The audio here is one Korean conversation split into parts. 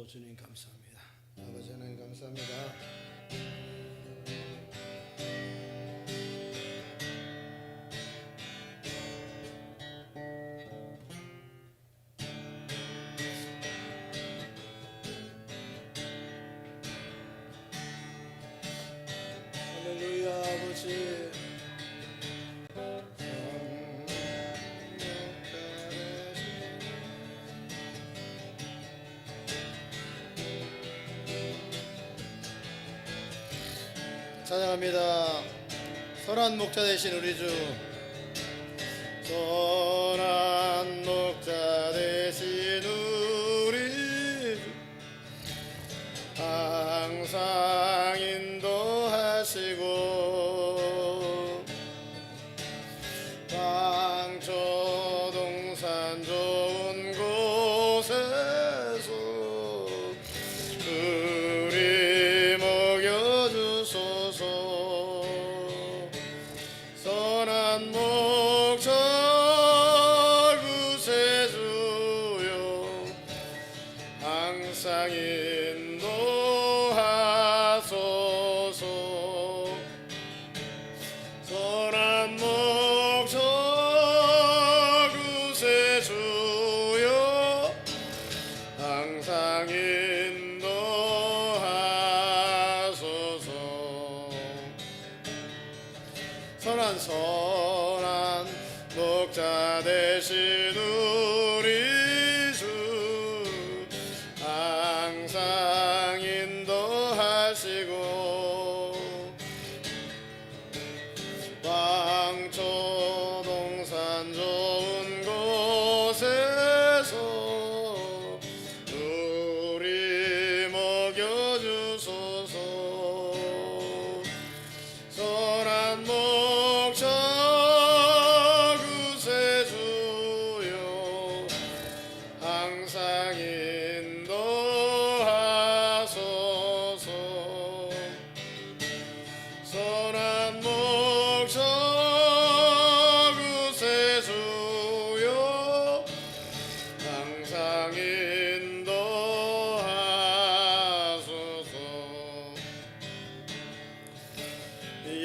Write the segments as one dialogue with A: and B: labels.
A: 주님 감사합니다. 아버지 하나님 감사합니다. 할렐루야 아버지. 찬양합니다. 선한 목자 되신 우리 주, 선한 목자 되신 우리 주, 항상 인도하시고 방초 동산 좋은 곳에서 우리 먹여주소서. 선한 목자 구세주여, 항상 인도하소서. 선한 목자 구세주여, 항상 인도하소서. 선한 목자 되신 우리 주, 항상 인도하시고 방초 동산 좋은 곳에서 우리 먹여주소서. 선한 목자 구세주여, 항상 인도하소서. 선한 목자 구세주여, 항상 인도하소서.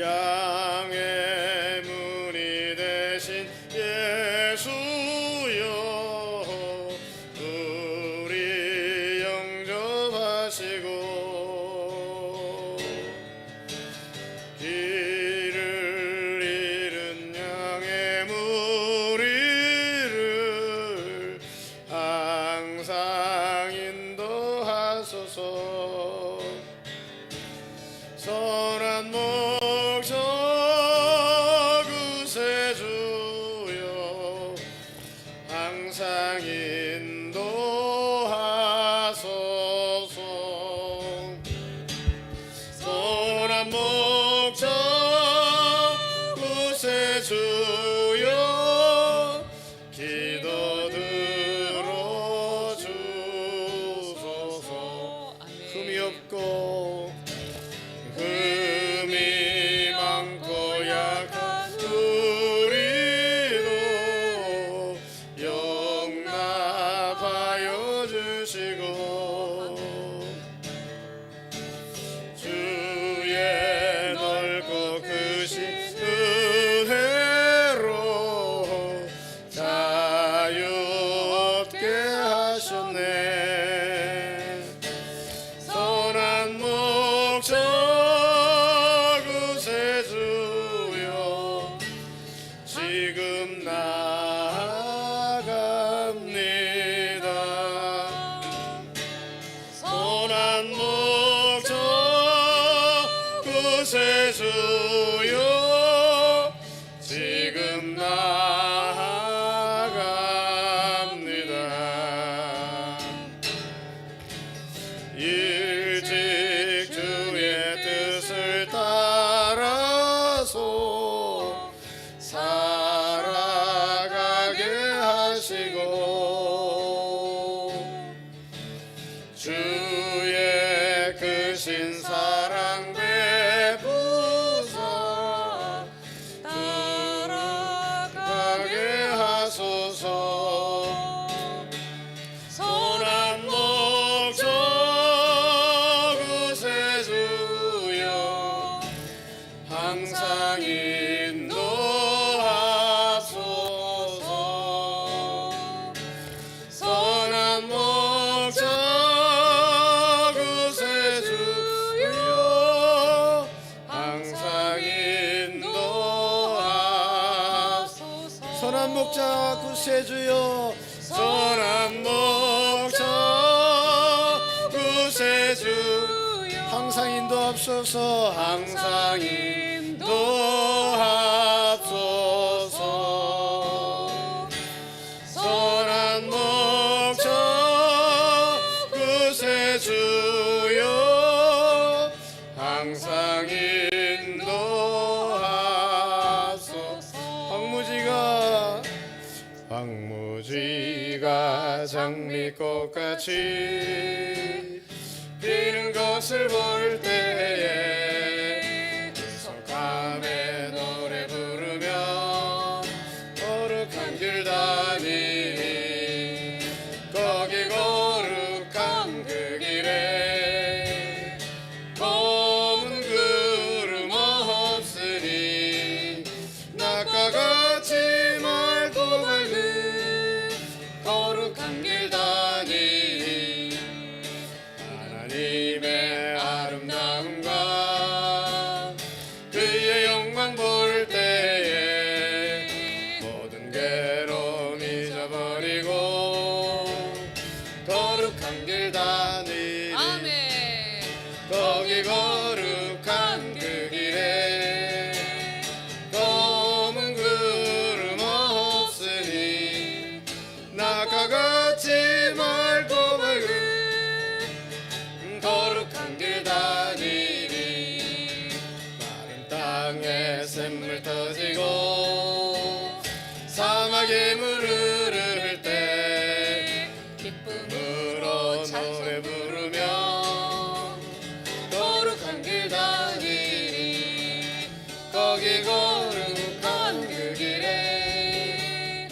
A: 양의 문이 되신 예수여, 우리 영접하시고 길을 잃은 양의 무리를 항상 인도하소서. 선한 목자 구세주여, 항상 인도하소서. 선한 목자 구세주여, 기도 들어주소서. 흠이 없고 흠이 많고 약한 우리도 용납하여 주시고 주의 넓고 크신 은혜로 자유 얻게 하셨네. 선한 목자 구세주여, 지금 나아갑니다. 선한 목자 구세주여, 지금 나아갑니다. 일찍 주의 뜻을 따라서 살아가게 하시고 주의 크신 사랑 베푸사
B: 구세주여
A: 선한 목적 구세주
B: 항상 인도하옵소서
A: 항상 인도하옵소서 선한 목적 구세주여 항상 인도하소서 황무지가 장미꽃같이 피는 것을 볼 때에 성감에 노래 부르며 거룩한 길 다니니 거기 거룩한 그 길에 검은 구름 없으니 낮과 같이 맑고 밝은 거룩한 길 다니니 하나님의 아름다움과 그의 영광 볼 때에 모든 괴로움 잊어버리고 거룩한 길 다니니 거기 거룩한 그 길에 검은 구름 없으니 낮과 같이 맑고 밝은 거룩한 길 다니니 마른 땅에 샘물 터지고 사막에 물 흐를 때 기쁨으로 노래 부르며 거룩한 길 다니니 거기 거룩한 그 길에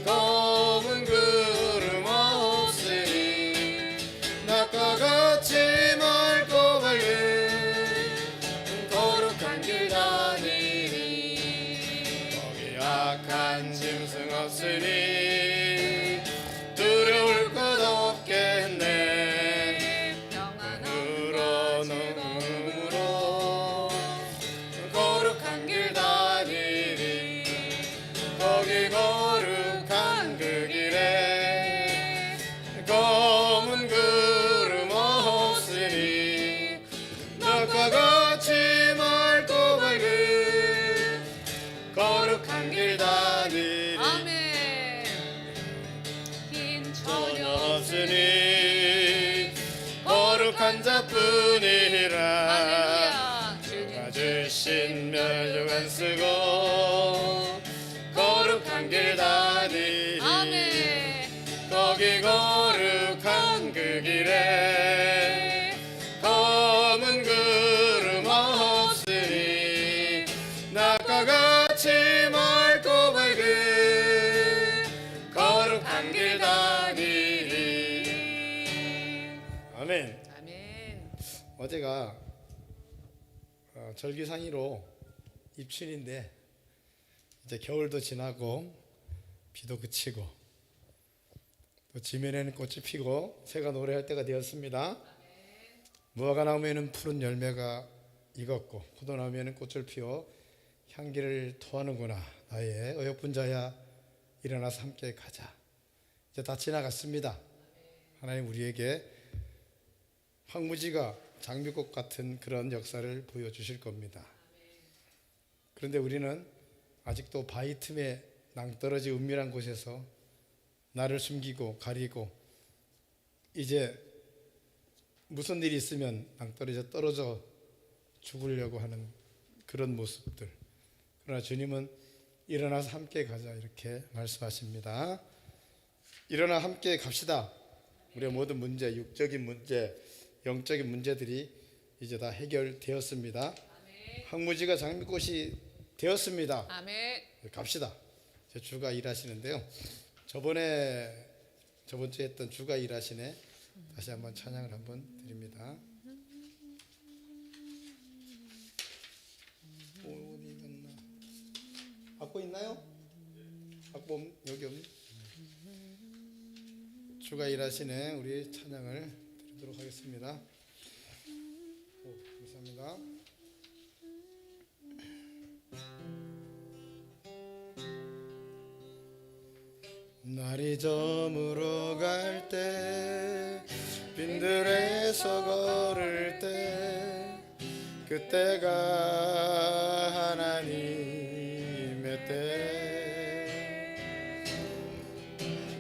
A: 검은 구름 없으니 낮과 같이 맑고 밝은 거룩한 길 다니니 거기 악한 짐승 없으니 두려울 것 없겠네 평안으로 능으로 거룩한 길 다니니 거기 거룩한 그 길에 검은 구름 없으니 낮과 같이 맑고 밝은 거룩한 길 다니니 전혀 없으니 거룩한 자뿐이라 주가 주신 멸류관 쓰고 거룩한 길 다니니 거기 거룩한 그 길에 검은 구름 없으니 낮과 같이 맑고 밝은 거룩한 길 다니니 아멘. 어제가 절기상으로 입춘인데 이제 겨울도 지나고 비도 그치고 또 지면에는 꽃이 피고 새가 노래할 때가 되었습니다. 무화과 나무에는 푸른 열매가 익었고 포도 나무에는 꽃을 피워 향기를 토하는구나. 나의 어여쁜 자야 일어나서 함께 가자. 이제 다 지나갔습니다. 하나님 우리에게 황무지가 장미꽃 같은 그런 역사를 보여주실 겁니다. 그런데 우리는 아직도 바위 틈에 낭떠러지 은밀한 곳에서 나를 숨기고 가리고 이제 무슨 일이 있으면 낭떠러지에 떨어져 죽으려고 하는 그런 모습들. 그러나 주님은 일어나서 함께 가자 이렇게 말씀하십니다. 일어나 함께 갑시다. 우리의 모든 문제, 육적인 문제, 영적인 문제들이 이제 다 해결되었습니다. 황무지가 장미꽃이 되었습니다. 갑시다. 주가 일하시는데요. 저번 주에 했던 주가 일하시네. 다시 한번 찬양을 한번 드립니다. 어디 갔나? 악보 있나요? 악보 여기 없네. 주가 일하시네. 우리 찬양을 드리도록 하겠습니다. 감사합니다. 저물어 갈 때 빈들에서 걸을 때 그때가 하나님의 때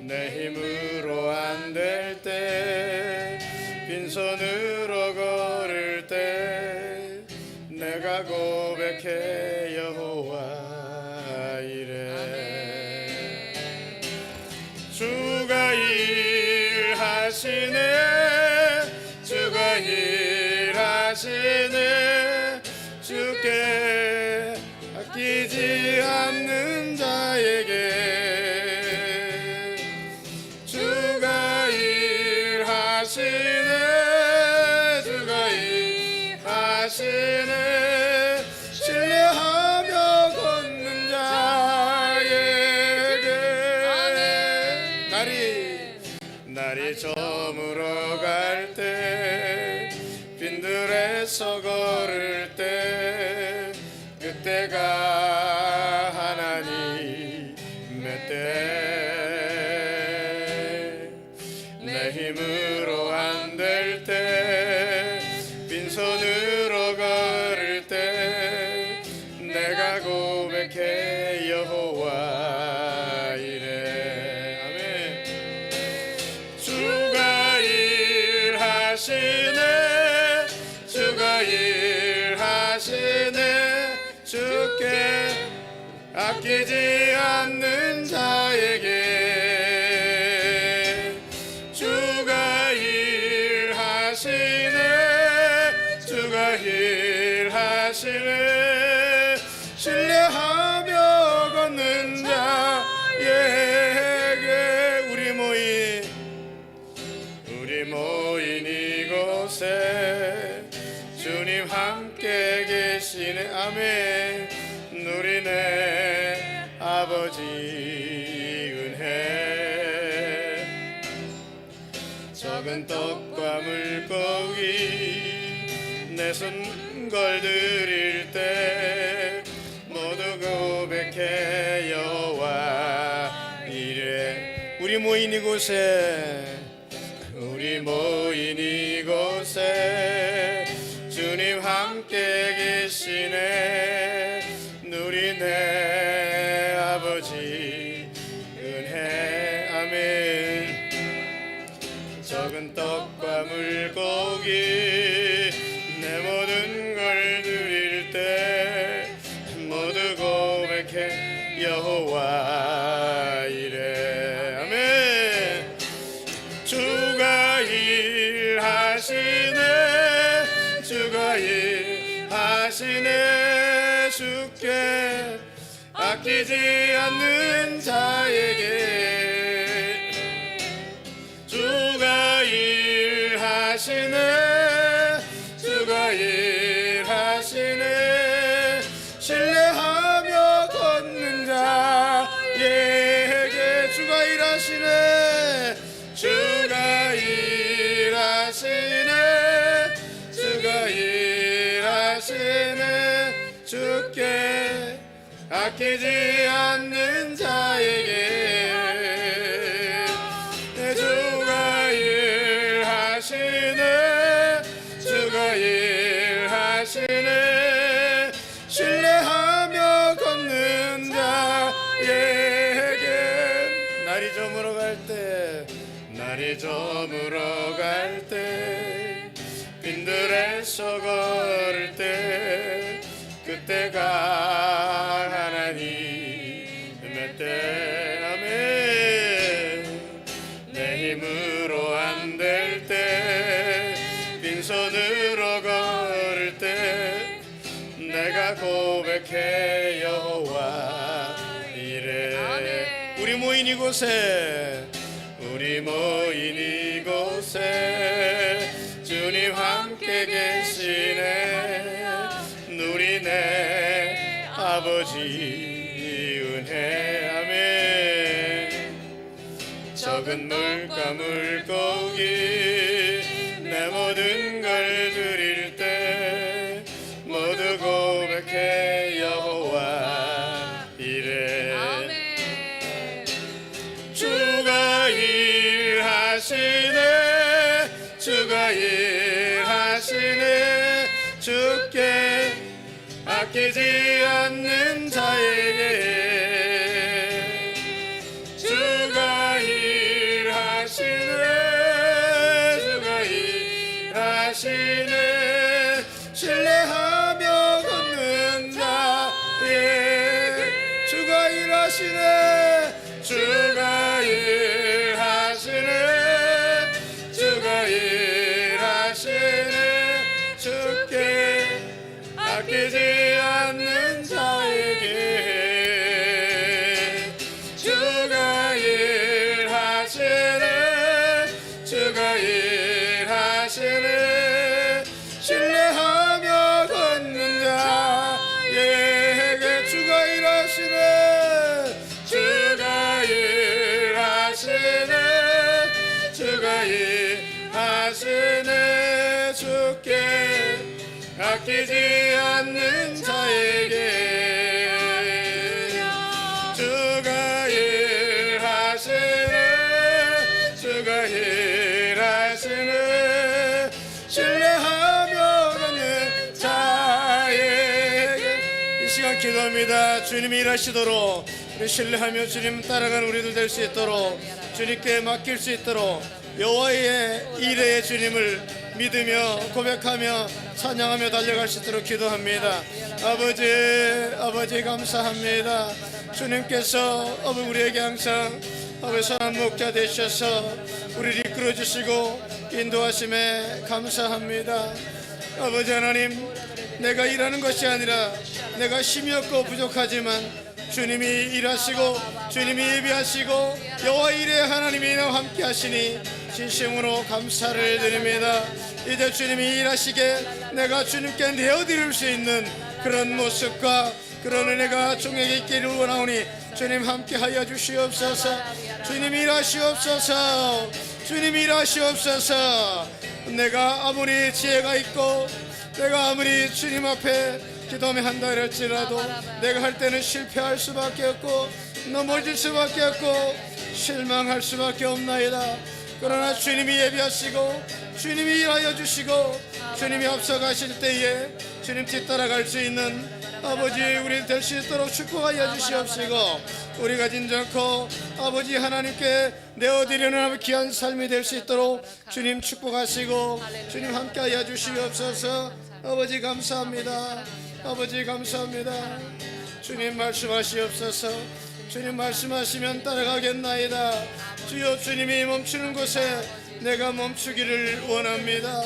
A: 내 힘으로 안 될 때 빈손으로 걸을 때 내가 고백해 여호와 이래 주가 일하시네 주가 일하시네 주께 아끼지 않는 자에게 주가 일하시네 주가 일하시네 신뢰하며 걷는 자에게 날이 저물어 갈 때 빈들에서 걸을 때 그때가 하나님의 때 내 힘으로 안 될 때 빈손으로 걸을 때 내가 고백해 여호와 이래 아멘 주가 일하시네 주가 일하시네 주께 아끼지 않는 자에게 주가 일하시네 주가 일하시네 신뢰하며 걷는 자에게 우리 모인 이곳에 주님 함께 계시네 아멘 누리네 아버지 은혜 적은 떡과 물고기 내 손 걸드릴 때 모두 고백해 여호와 이래 우리 모인 이곳에 주님 함께 계시네 누리네 아버지 은혜 아멘 적은 떡과 물고기 내 모든 걸 드릴 때 모두 고백해 여호와 이래 아멘 주가 일하시네 주가 일하시네 주께 아끼지 않는 자에게 주가 일하시네 주가 일하시네 신뢰하며 걷는 자에게 주가 일하시네 주가 일하시네 주가 일하시네 주께 아끼지 않는 자에게 주가 일하시네 주가 일하시네 신뢰하며 걷는 자에게 날이 저물어 갈 때 빈들에서 걸을 때 그때가 하나님의 때 아멘 내 힘으로 안 될 때 빈손으로 걸을 때 내가 고백해 여호와 이래 우리 모인 이곳에 주님 함께 계시네 누리네 아버지 은혜 아멘 적은 물과 물고기 내 모든 걸 드릴 때 모두 고백해 여호와 이래 주가
B: 일하시네 주가 일하시네 주께 아끼지 않는 자에게 주가 일하시네 주가 일하시네 신뢰하며 걷는 자에게 주가 일하시네 주가 일하시네 주가 일하시네 주께 아끼지 않는 자에게 주가 일하시네 주가 일하시네 신뢰하며 걷는 자에게 주가 일하시네 주가 일하시네 주가 일하시네 주께 아끼지 않는 자에게 주가 일하시네 주가 일하시네 신뢰하며 걷는 자에게 이 시간 기도합니다. 주님이 일하시도록 우리 신뢰하며 주님 따라가는 우리들 될 수 있도록 주님께 맡길 수 있도록 여호와의 일에 주님을 믿으며 고백하며 찬양하며 달려갈 수 있도록 기도합니다. 아버지 감사합니다. 주님께서 우리에게 항상 선한 목자 되셔서 우리를 이끌어 주시고 인도하심에 감사합니다. 아버지 하나님, 내가 일하는 것이 아니라 내가 힘이 없고 부족하지만 주님이 일하시고 주님이 예비하시고 여호와 일에 하나님이 나와 함께 하시니 진심으로 감사를 드립니다. 이제 주님이 일하시게 내가 주님께 내어드릴 수 있는 그런 모습과 그런 은혜가 종에게 있기를 원하오니 주님 함께 하여 주시옵소서. 주님 일하시옵소서. 주님 일하시옵소서. 내가 아무리 지혜가 있고 내가 아무리 주님 앞에 기도하며 한다 할지라도 내가 할 때는 실패할 수밖에 없고 넘어질 수밖에 없고 실망할 수밖에 없나이다. 그러나 주님이 예비하시고 주님이 일하여 주시고 주님이 앞서가실 때에 주님 뒤따라갈 수 있는 아버지 우리 될 수 있도록 축복하여 주시옵시고 우리가 진정코 아버지 하나님께 내어드리는 귀한 삶이 될 수 있도록 주님 축복하시고 주님 함께하여 주시옵소서. 아버지 감사합니다. 아버지 감사합니다. 주님 말씀하시옵소서. 주님 말씀하시면 따라가겠나이다. 주여 주님이 멈추는 곳에 내가 멈추기를 원합니다.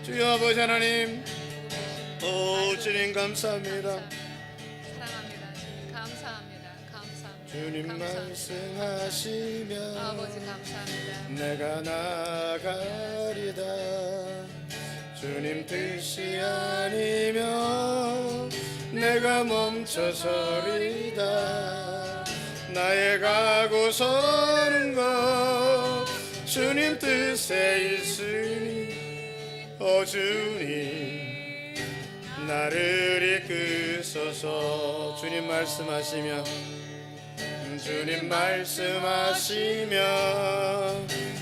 B: 주여 아버지 하나님, 주님 감사합니다.
C: 사랑합니다. 감사합니다. 감사합니다.
B: 주님 말씀하시면
C: 아버지 감사합니다.
B: 내가 나가리다. 주님 뜻이 아니면 내가 멈춰서리다. 나의 가고 서는 것 주님 뜻에 있으니 주님 나를 이끄소서. 주님 말씀하시면 주님 말씀하시면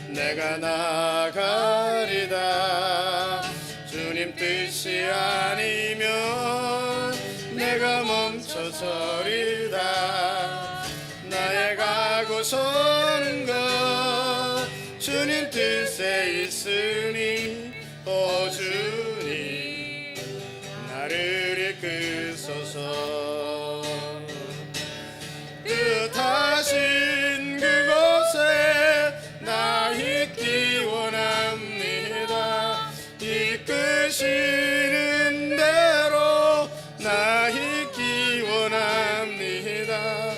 B: 내가 나가리다. 주님 뜻이 아니면 내가 멈춰서리다. 나의 가고 서는 것 주님 뜻에 있으니 주님 나를 이끄소서. 뜻하신 그곳에 나 있기 원합니다. 이끄시는 대로 나 있기 원합니다.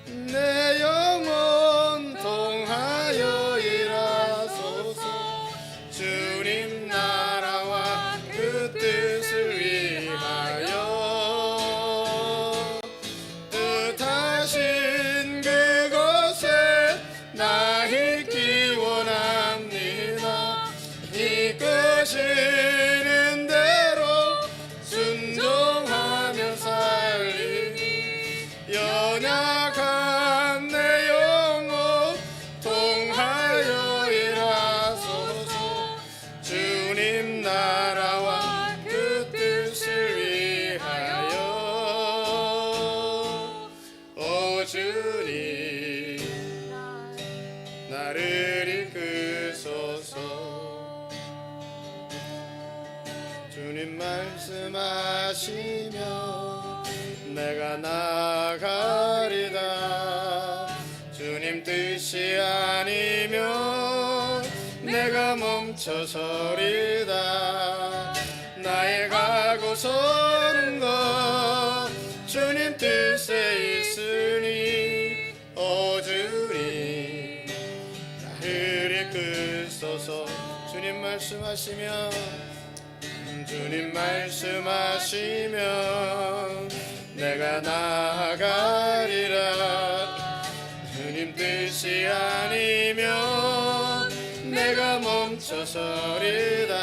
B: 내 영혼 통하여 일하소서. 주님 나라와 그 뜻을 위하여 나를 이끄소서. 주님 말씀하시며 내가 나가리다. 주님 뜻이 아니면 내가 멈춰서리다. 나의 가고 서는 것 주님 뜻에 있으니 오 주님 나를 이끄소서. 주님 말씀하시면 주님 말씀하시면 내가 나아가리라. 주님 뜻이 아니면 내가 멈춰서리다.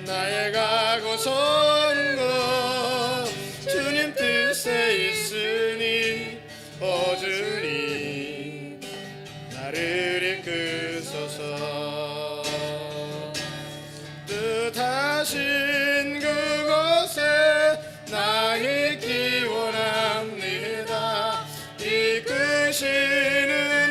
B: 나의 가고 서는 것 주님 뜻에 있으니 오 주님 나를 이끄소서. 뜻하신 그곳에 나 있기 원합니다. 이끄시는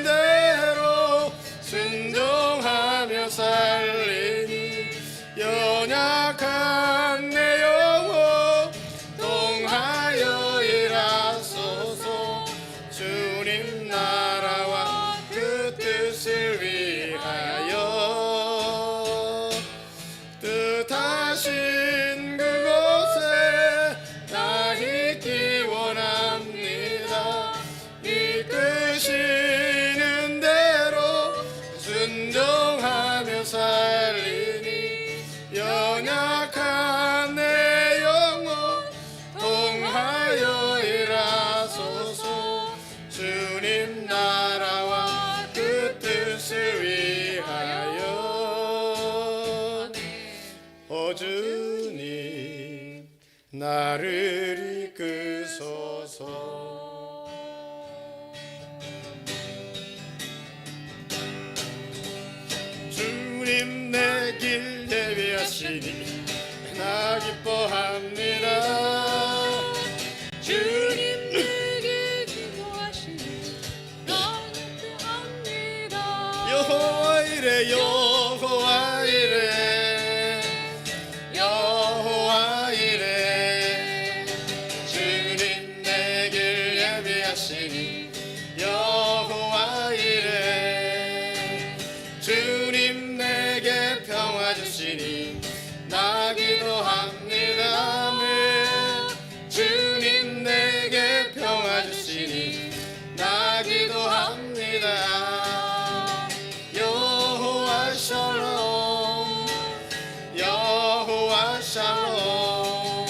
B: 대로 순종하며 살리니 연약한 내 영혼 동하여 일하소서. 주님 나라와 그 뜻을 위하여 뜻하신 그곳에 나 있기 원합니다. 이끄시는 대로 순종하며 살리니 연약한 내 영혼 동하여 일하소서. 주님 나라와 그 뜻을 위하여 오 주님 나를 이끄소서. 주님 내 길 예비하시니 나 기뻐합니다.
C: 주님 내게 기도하시니 나 기뻐합니다.
B: 여호와 이래 여호와 이래 여호와 이래. 주님 내 길 예비하시니 여호와 이래. 주님 내게 평화 주시니 나 기도합니다. 아멘. 주님 내게 평화 주시니 나 기도합니다. 여호와 샬롬 여호와 샬롬.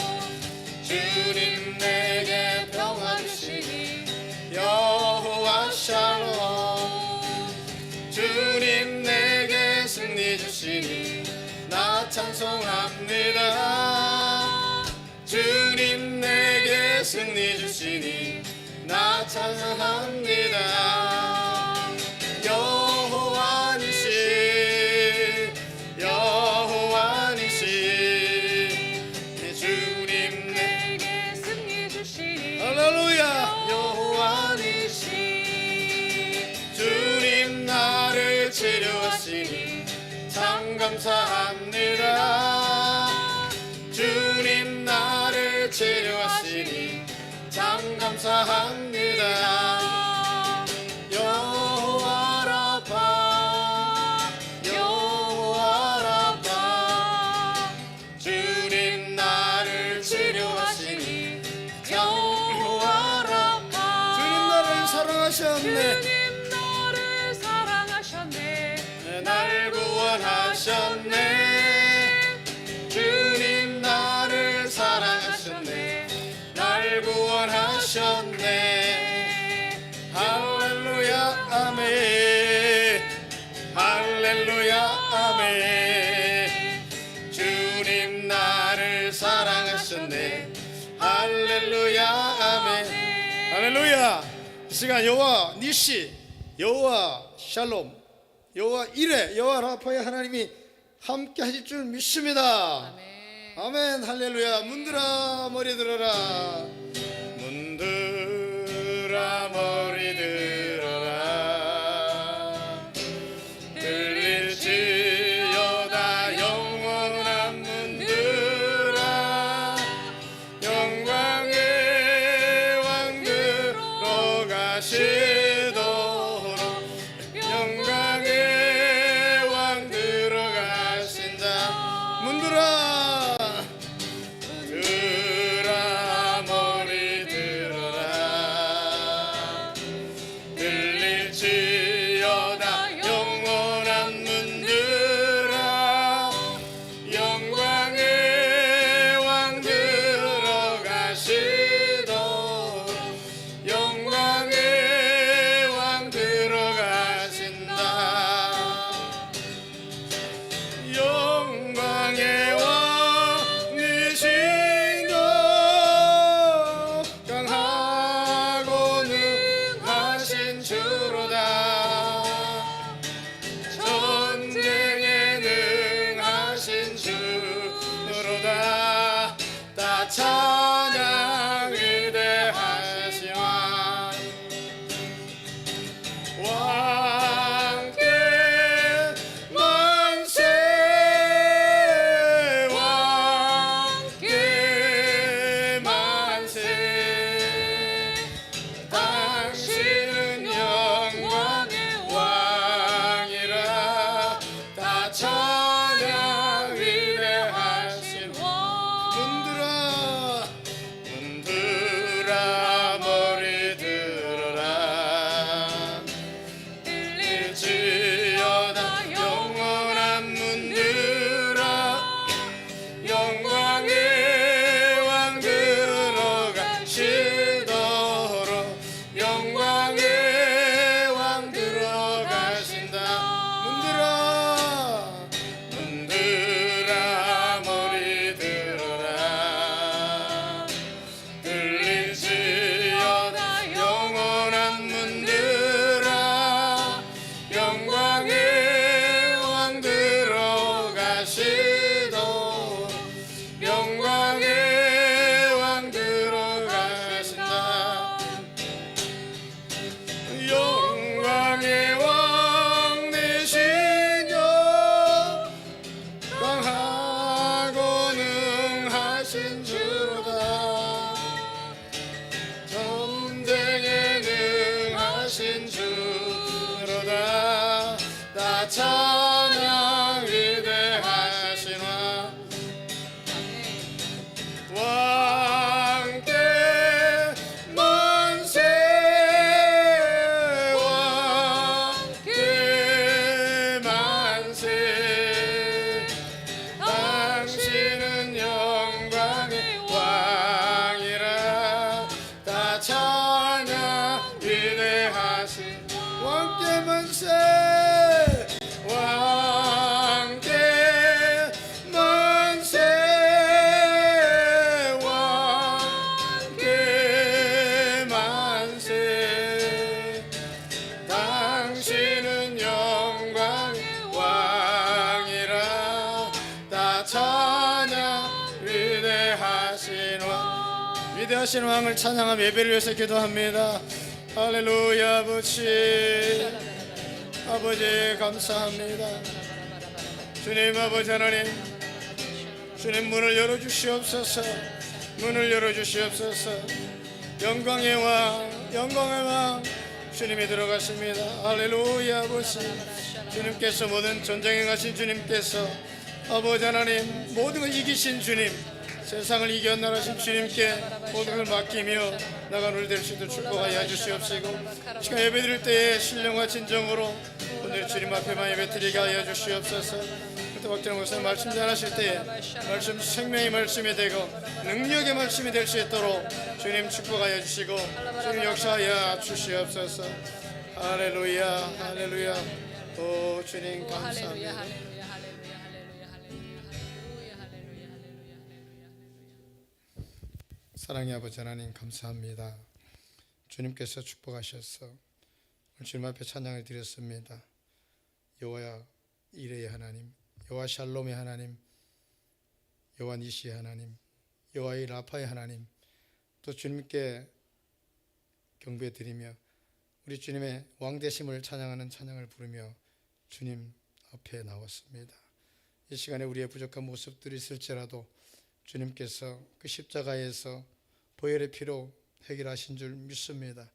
B: 주님 내게 평화 주시니 여호와 샬롬. 주님 내게 승리 주시니 나 찬송합니다. 주님 내게 승리 주시니 나 찬송합니다. 여호와 니시 여호와 니시. 주님
C: 내게 승리 주시니
B: 할렐루야. 여호와 니시. 주님 나를 치료하시니 참 감사합니다. 주님 나를 치료하시니 참 감사합니다. 여호와 라파 여호와 라파. 주님 나를 치료하시니 여호와 라파. 주님 나를 사랑하셨네.
C: 주님 나를 사랑하셨네.
B: 날 구원하셨네. 주님 나를 사랑하셨네. 날 구원하셨네. 할렐루야 아멘. 할렐루야 아멘. 주님 나를 사랑하셨네. 할렐루야 아멘. 할렐루야. 이 시간 여호와 니시 여호와 샬롬 여호와 이레 여호와 라파의 하나님이 함께 하실 줄 믿습니다.
C: 아멘.
B: 아멘. 할렐루야. 문들아 머리 들어라. 문들아 머리 들어라. 다 찬양 위대하신 왕께 만세 왕께 만세 당신은 영광의 왕이라 다 찬양 위대하신 왕께 만세 왕께 만세 왕께 만세 당신은 영광의 왕이라 다 찬양 위대하신 왕 위대하신 왕을 찬양하며 예배를 위해서 기도합니다. 할렐루야. 아버지 감사합니다. 주님 아버지 하나님 주님 문을 열어주시옵소서. 문을 열어주시옵소서. 영광의 왕 주님이 들어가십니다. 할렐루야. 아버지 주님께서 모든 전쟁에 가신 주님께서 아버지 하나님 모든 걸 이기신 주님 세상을 이겨나가신 주님께 모든 걸 맡기며 나간 우리 될 수 있도록 축복하여 주시옵시고 시간 예배드릴 때에 신령과 진정으로 오늘 주님 앞에만 예배드리게 하여 주시옵소서. 그때 박전호 목사님 말씀 전하실 때에 말씀 생명의 말씀이 되고 능력의 말씀이 될 수 있도록 주님 축복하여 주시고 주님 역사하여 주시옵소서. 할렐루야 할렐루야. 오 주님 감사합니다. 사랑의 아버지 하나님 감사합니다. 주님께서 축복하셔서 오늘 주님 앞에 찬양을 드렸습니다. 여호와 이레의 하나님, 여호와 샬롬의 하나님, 여호와 니시의 하나님, 여호와의 라파의 하나님, 또 주님께 경배드리며 우리 주님의 왕되심을 찬양하는 찬양을 부르며 주님 앞에 나왔습니다. 이 시간에 우리의 부족한 모습들이 있을지라도 주님께서 그 십자가에서 보혈의 피로 해결하신 줄 믿습니다.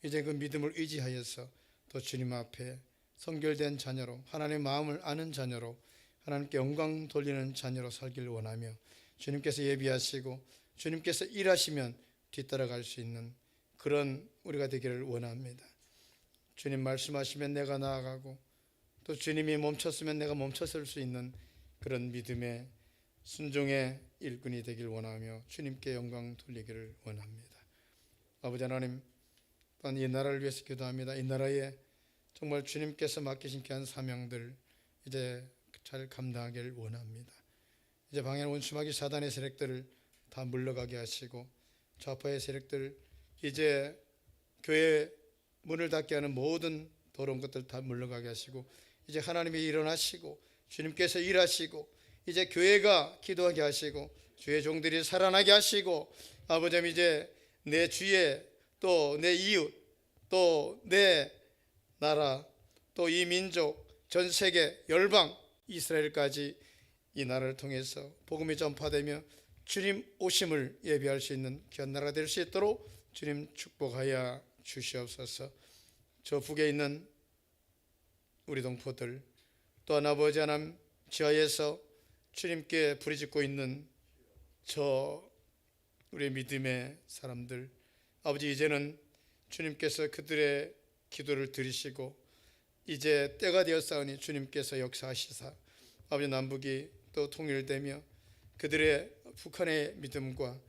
B: 이제 그 믿음을 의지하여서 또 주님 앞에 성결된 자녀로 하나님의 마음을 아는 자녀로 하나님께 영광 돌리는 자녀로 살기를 원하며 주님께서 예비하시고 주님께서 일하시면 뒤따라갈 수 있는 그런 우리가 되기를 원합니다. 주님 말씀하시면 내가 나아가고 또 주님이 멈췄으면 내가 멈춰설 수 있는 그런 믿음의 순종의 일꾼이 되길 원하며 주님께 영광 돌리기를 원합니다. 아버지 하나님 또한 이 나라를 위해서 기도합니다. 이 나라에 정말 주님께서 맡기신 귀한 사명들 이제 잘 감당하기를 원합니다. 이제 방해 원수마귀 사단의 세력들을 다 물러가게 하시고 좌파의 세력들 이제 교회 문을 닫게 하는 모든 더러운 것들 다 물러가게 하시고 이제 하나님이 일어나시고 주님께서 일하시고 이제 교회가 기도하게 하시고 주의 종들이 살아나게 하시고 아버지 이제 내 주의 또 내 이웃 또 내 나라 또 이 민족 전 세계 열방 이스라엘까지 이 나라를 통해서 복음이 전파되며 주님 오심을 예비할 수 있는 귀한 나라가 될 수 있도록 주님 축복하여 주시옵소서. 저 북에 있는 우리 동포들 또한 아버지 하나님 지하에서 주님께 부르짖고 있는 저 우리 믿음의 사람들 아버지 이제는 주님께서 그들의 기도를 들으시고 이제 때가 되었사오니 주님께서 역사하시사 아버지 남북이 또 통일되며 그들의 북한의 믿음과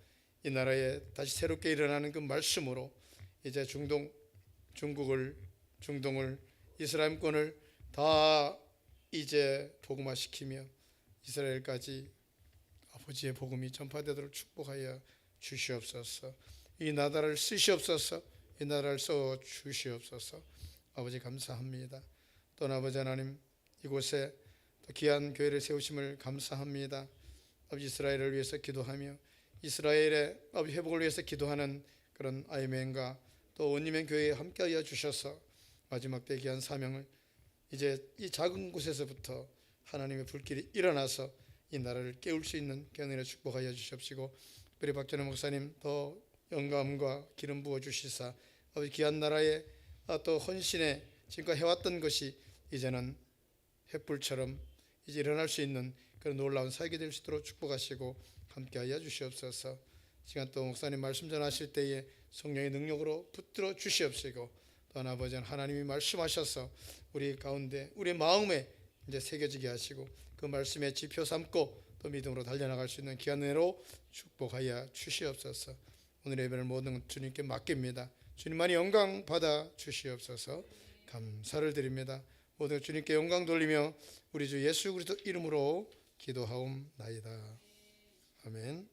B: 이 나라에 다시 새롭게 일어나는 그 말씀으로 이제 중동을 이스라엘권을 다 이제 복음화시키며 이스라엘까지 아버지의 복음이 전파되도록 축복하여 주시옵소서. 이 나라를 쓰시옵소서. 이 나라를 써 주시옵소서. 아버지 감사합니다. 또 아버지 하나님 이곳에 또 귀한 교회를 세우심을 감사합니다. 아버지 이스라엘을 위해서 기도하며 이스라엘의 아버지 회복을 위해서 기도하는 그런 아이멘과 또 온리멘 교회에 함께하여 주셔서 마지막 때 귀한 사명을 이제 이 작은 곳에서부터 하나님의 불길이 일어나서 이 나라를 깨울 수 있는 견인을 축복하여 주시옵시고 특별히 박전호 목사님 더 영감과 기름 부어 주시사 아버지 귀한 나라에 또 헌신에 지금까지 해왔던 것이 이제는
A: 횃불처럼 이제 일어날 수 있는 그런 놀라운 사역이 될 수 있도록 축복하시고 함께하여 주시옵소서. 시간 또 목사님 말씀 전하실 때에 성령의 능력으로 붙들어 주시옵시고 또한 아버지 하나님이 말씀하셔서 우리 가운데 우리 마음에 이제 새겨지게 하시고 그 말씀에 지표 삼고 또 믿음으로 달려나갈 수 있는 귀한 은혜로 축복하여 주시옵소서. 오늘의 예배를 모든 주님께 맡깁니다. 주님만이 영광 받아 주시옵소서. 감사를 드립니다. 모든 주님께 영광 돌리며 우리 주 예수 그리스도 이름으로 기도하옵나이다. 아멘.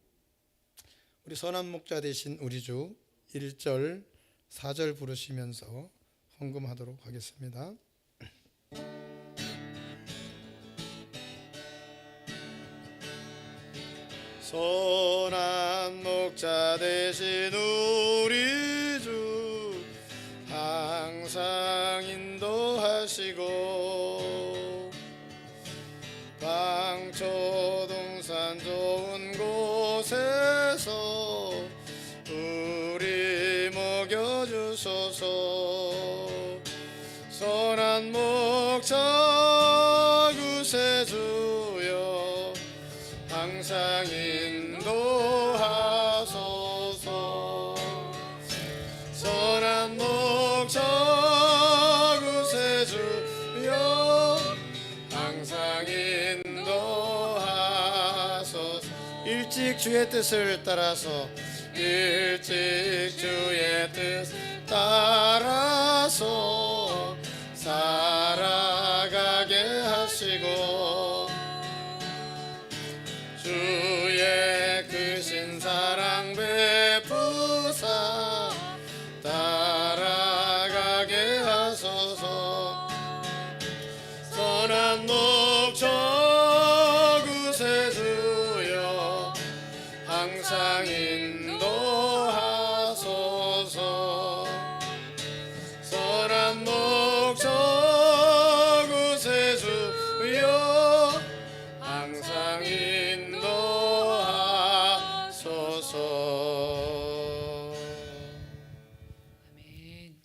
A: 우리 선한 목자 되신 우리 주 1절 4절 부르시면서 헌금하도록 하겠습니다.
B: 선한 목자 되신 우리 주 항상 인도하시고 방초동산 좋은 곳에서 우리 먹여주소서. 선한 목자 구세주여 항상 인도하소서. 선한 목자 구세주여 항상 인도하소서. 일찍 주의 뜻을 따라서 일찍 주의 뜻 따라서 살아가게 하시고 주의 크신 사랑 베푸사 따라가게 하소서. 선한 목자 구세주여 항상 인도하소서. 선한 목자 구세주여 항상 인도하소서.
C: 아멘.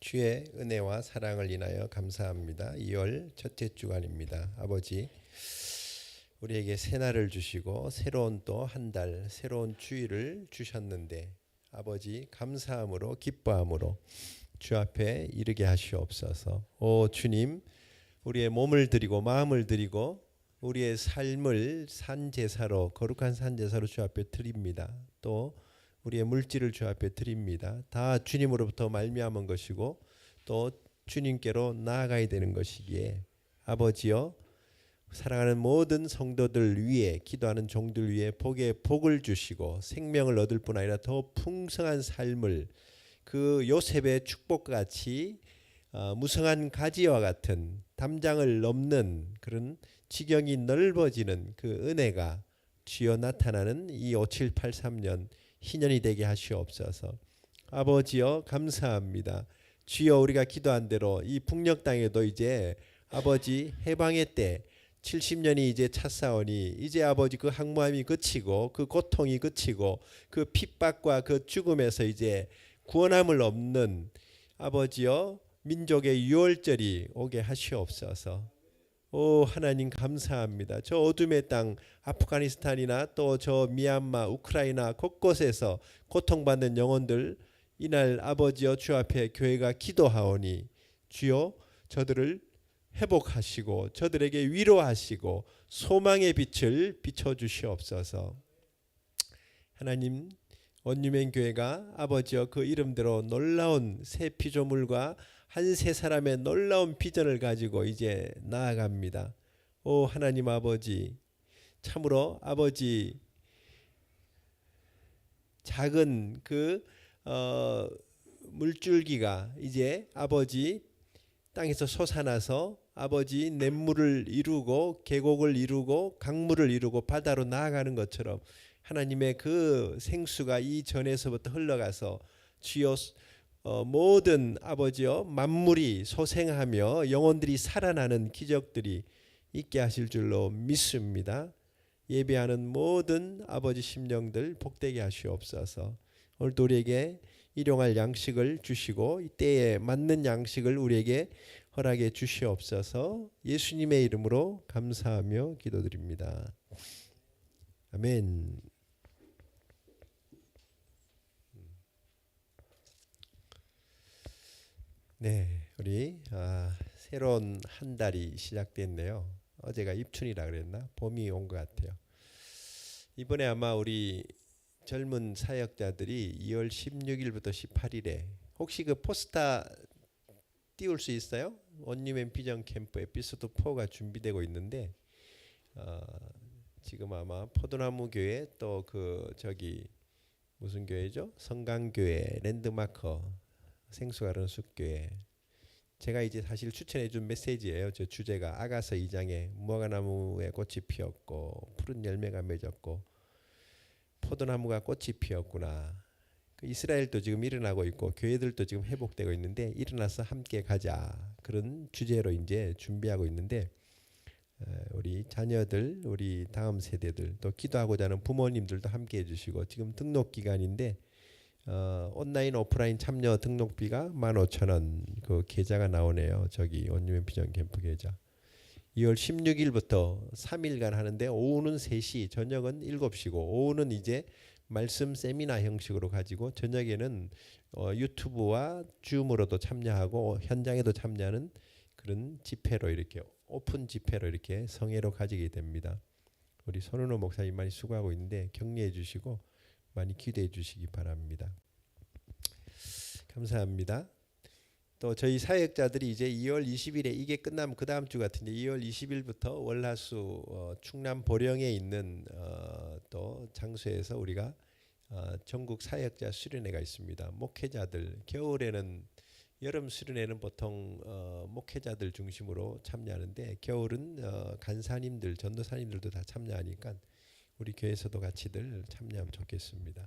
D: 주의 은혜와 사랑을 인하여 감사합니다. 2월 첫째 주간입니다. 아버지, 우리에게 새날을 주시고 새로운 또 한 달 새로운 주일을 주셨는데 아버지 감사함으로 기뻐함으로 주 앞에 이르게 하시옵소서. 오 주님, 우리의 몸을 드리고 마음을 드리고 우리의 삶을 산제사로 거룩한 산제사로 주 앞에 드립니다. 또 우리의 물질을 주 앞에 드립니다. 다 주님으로부터 말미암은 것이고 또 주님께로 나아가야 되는 것이기에 아버지여, 사랑하는 모든 성도들 위에, 기도하는 종들 위에 복의 복을 주시고 생명을 얻을 뿐 아니라 더 풍성한 삶을 그 요셉의 축복과 같이 무성한 가지와 같은 담장을 넘는 그런 지경이 넓어지는 그 은혜가 주여 나타나는 이 5783년 희년이 되게 하시옵소서. 아버지여 감사합니다. 주여 우리가 기도한 대로 이 북녘 땅에도 이제 아버지 해방의 때 70년이 이제 찼사오니 이제 아버지 그 항모함이 그치고 그 고통이 그치고 그 핍박과 그 죽음에서 이제 구원함을 얻는 아버지여 민족의 유월절이 오게 하시옵소서. 오 하나님 감사합니다. 저 어둠의 땅 아프가니스탄이나 또 저 미얀마 우크라이나 곳곳에서 고통받는 영혼들 이날 아버지여 주 앞에 교회가 기도하오니 주여 저들을 회복하시고 저들에게 위로하시고 소망의 빛을 비춰주시옵소서. 하나님 원유멘 교회가 아버지여 그 이름대로 놀라운 새 피조물과 한 세 사람의 놀라운 비전을 가지고 이제 나아갑니다. 오 하나님 아버지, 참으로 아버지 작은 그 물줄기가 이제 아버지 땅에서 솟아나서 아버지 냇물을 이루고 계곡을 이루고 강물을 이루고 바다로 나아가는 것처럼 하나님의 그 생수가 이 전에서부터 흘러가서 주여 모든 아버지여 만물이 소생하며 영혼들이 살아나는 기적들이 있게 하실 줄로 믿습니다. 예배하는 모든 아버지 심령들 복되게 하시옵소서. 오늘도 우리에게 일용할 양식을 주시고 이때에 맞는 양식을 우리에게 허락해 주시옵소서. 예수님의 이름으로 감사하며 기도드립니다. 아멘. 네, 우리 새로운 한 달이 시작됐네요. 어제가 입춘이라 그랬나? 봄이 온 것 같아요. 이번에 아마 우리 젊은 사역자들이 2월 16일부터 18일에 혹시 그 포스터 띄울 수 있어요? 온유맨 비전 캠프 에피소드 4가 준비되고 있는데 지금 아마 포도나무 교회 또 그 저기 무슨 교회죠? 성강교회, 랜드마커, 생수가른 숲교회. 제가 이제 사실 추천해준 메시지예요. 저 주제가 아가서 2장에 무화과나무에 꽃이 피었고 푸른 열매가 맺었고 포도나무가 꽃이 피었구나. 그 이스라엘도 지금 일어나고 있고 교회들도 지금 회복되고 있는데 일어나서 함께 가자 그런 주제로 이제 준비하고 있는데 우리 자녀들, 우리 다음 세대들 또 기도하고자 하는 부모님들도 함께 해주시고 지금 등록 기간인데 온라인 오프라인 참여 등록비가 15,000원 그 계좌가 나오네요. 저기 온유맨 비전 캠프 계좌. 2월 16일부터 3일간 하는데 오후는 3시, 저녁은 7시고 오후는 이제 말씀 세미나 형식으로 가지고 저녁에는 유튜브와 줌으로도 참여하고 현장에도 참여하는 그런 집회로 이렇게 오픈 집회로 이렇게 성회로 가지게 됩니다. 우리 손은호 목사님 많이 수고하고 있는데 격려해 주시고 많이 기도해 주시기 바랍니다. 감사합니다. 또 저희 사역자들이 이제 2월 20일에 이게 끝나면 그 다음 주 같은데 2월 20일부터 월화수 충남 보령에 있는 또 장소에서 우리가 전국 사역자 수련회가 있습니다. 목회자들 겨울에는 여름 수련회는 보통 목회자들 중심으로 참여하는데 겨울은 간사님들, 전도사님들도 다 참여하니까 우리 교회에서도 같이들 참여하면 좋겠습니다.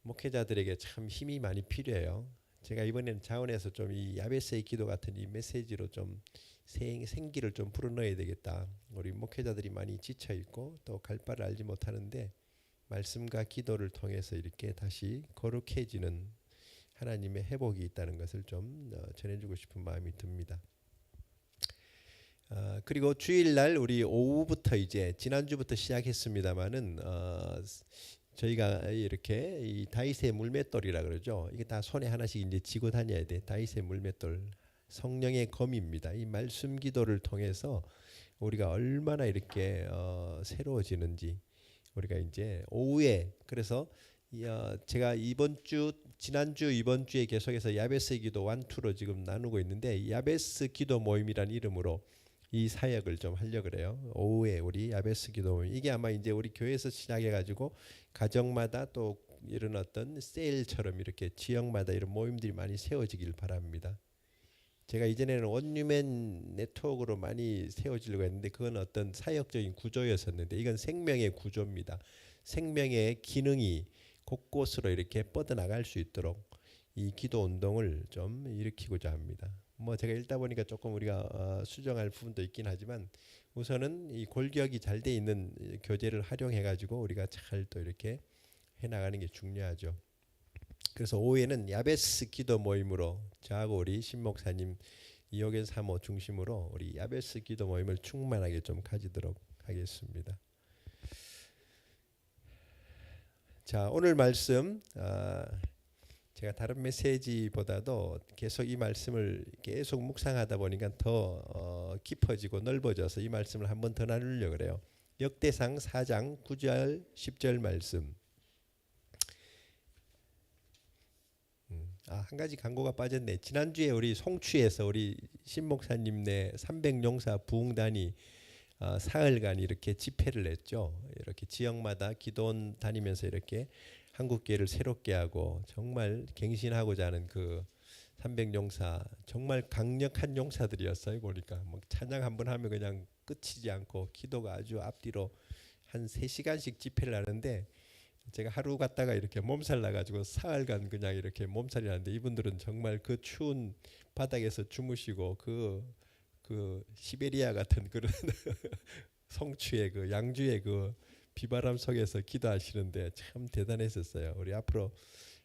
D: 목회자들에게 참 힘이 많이 필요해요. 제가 이번에는 자원에서 좀 이 야베스의 기도 같은 이 메시지로 좀 생기를 좀 불어넣어야 되겠다. 우리 목회자들이 많이 지쳐 있고 또 갈 바를 알지 못하는데 말씀과 기도를 통해서 이렇게 다시 거룩해지는 하나님의 회복이 있다는 것을 좀 전해주고 싶은 마음이 듭니다. 그리고 주일날 우리 오후부터 이제 지난주부터 시작했습니다마는 저희가 이렇게 이 다윗의 물맷돌이라 그러죠. 이게 다 손에 하나씩 이제 쥐고 다녀야 돼. 다윗의 물맷돌, 성령의 검입니다. 이 말씀 기도를 통해서 우리가 얼마나 이렇게 새로워지는지 우리가 이제 오후에 그래서 제가 지난주 이번 주에 계속해서 야베스 기도 1, 2로 지금 나누고 있는데 야베스 기도 모임이란 이름으로 이 사역을 좀 하려고 그래요. 오후에 우리 야베스 기도 모임 이게 아마 이제 우리 교회에서 시작해 가지고 가정마다 또 이런 어떤 세일처럼 이렇게 지역마다 이런 모임들이 많이 세워지길 바랍니다. 제가 이전에는 온유맨 네트워크로 많이 세워지려고 했는데 그건 어떤 사역적인 구조였었는데 이건 생명의 구조입니다. 생명의 기능이 곳곳으로 이렇게 뻗어나갈 수 있도록 이 기도 운동을 좀 일으키고자 합니다. 뭐 제가 읽다 보니까 조금 우리가 수정할 부분도 있긴 하지만 우선은 이 골격이 잘 돼 있는 교재를 활용해 가지고 우리가 잘 또 이렇게 해 나가는 게 중요하죠. 그래서 오후에는 야베스 기도 모임으로 저하고 우리 신 목사님 이호견 사모 중심으로 우리 야베스 기도 모임을 충만하게 좀 가지도록 하겠습니다. 자, 오늘 말씀 제가 다른 메시지보다도 계속 이 말씀을 계속 묵상하다 보니까 더 깊어지고 넓어져서 이 말씀을 한 번 더 나누려고 그래요. 역대상 4장 9절 10절 말씀. 한 가지 광고가 빠졌네. 지난주에 우리 송취에서 우리 신목사님네 300용사 부흥단이 사흘간 이렇게 집회를 했죠. 이렇게 지역마다 기도원 다니면서 이렇게 한국교회를 새롭게 하고 정말 갱신하고자 하는 그 300용사 정말 강력한 용사들이었어요. 보니까 뭐 찬양 한번 하면 그냥 끝이지 않고 기도가 아주 앞뒤로 한 3시간씩 집회를 하는데 제가 하루 갔다가 이렇게 몸살 나가지고 사흘간 그냥 이렇게 몸살이 나는데 이분들은 정말 그 추운 바닥에서 주무시고 그 시베리아 같은 그런 성추의 그 양주의 그 비바람 속에서 기도하시는데 참 대단했었어요. 우리 앞으로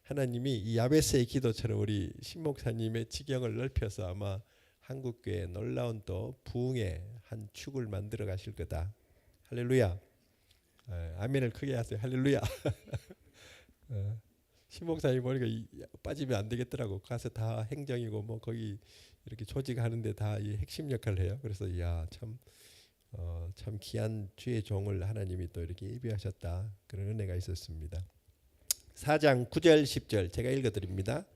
D: 하나님이 이 야베스의 기도처럼 우리 신 목사님의 지경을 넓혀서 아마 한국교회 놀라운 또 부흥의 한 축을 만들어 가실 거다. 할렐루야. 아멘을 크게 하세요. 할렐루야. 신 목사님 보니까 빠지면 안 되겠더라고. 가서 다 행정이고 뭐 거기 이렇게 조직하는데 다 이 핵심 역할을 해요. 그래서 참 귀한 주의 종을 하나님이 또 이렇게 예비하셨다. 그런 은혜가 있었습니다. 4장 9절 10절 제가 읽어드립니다.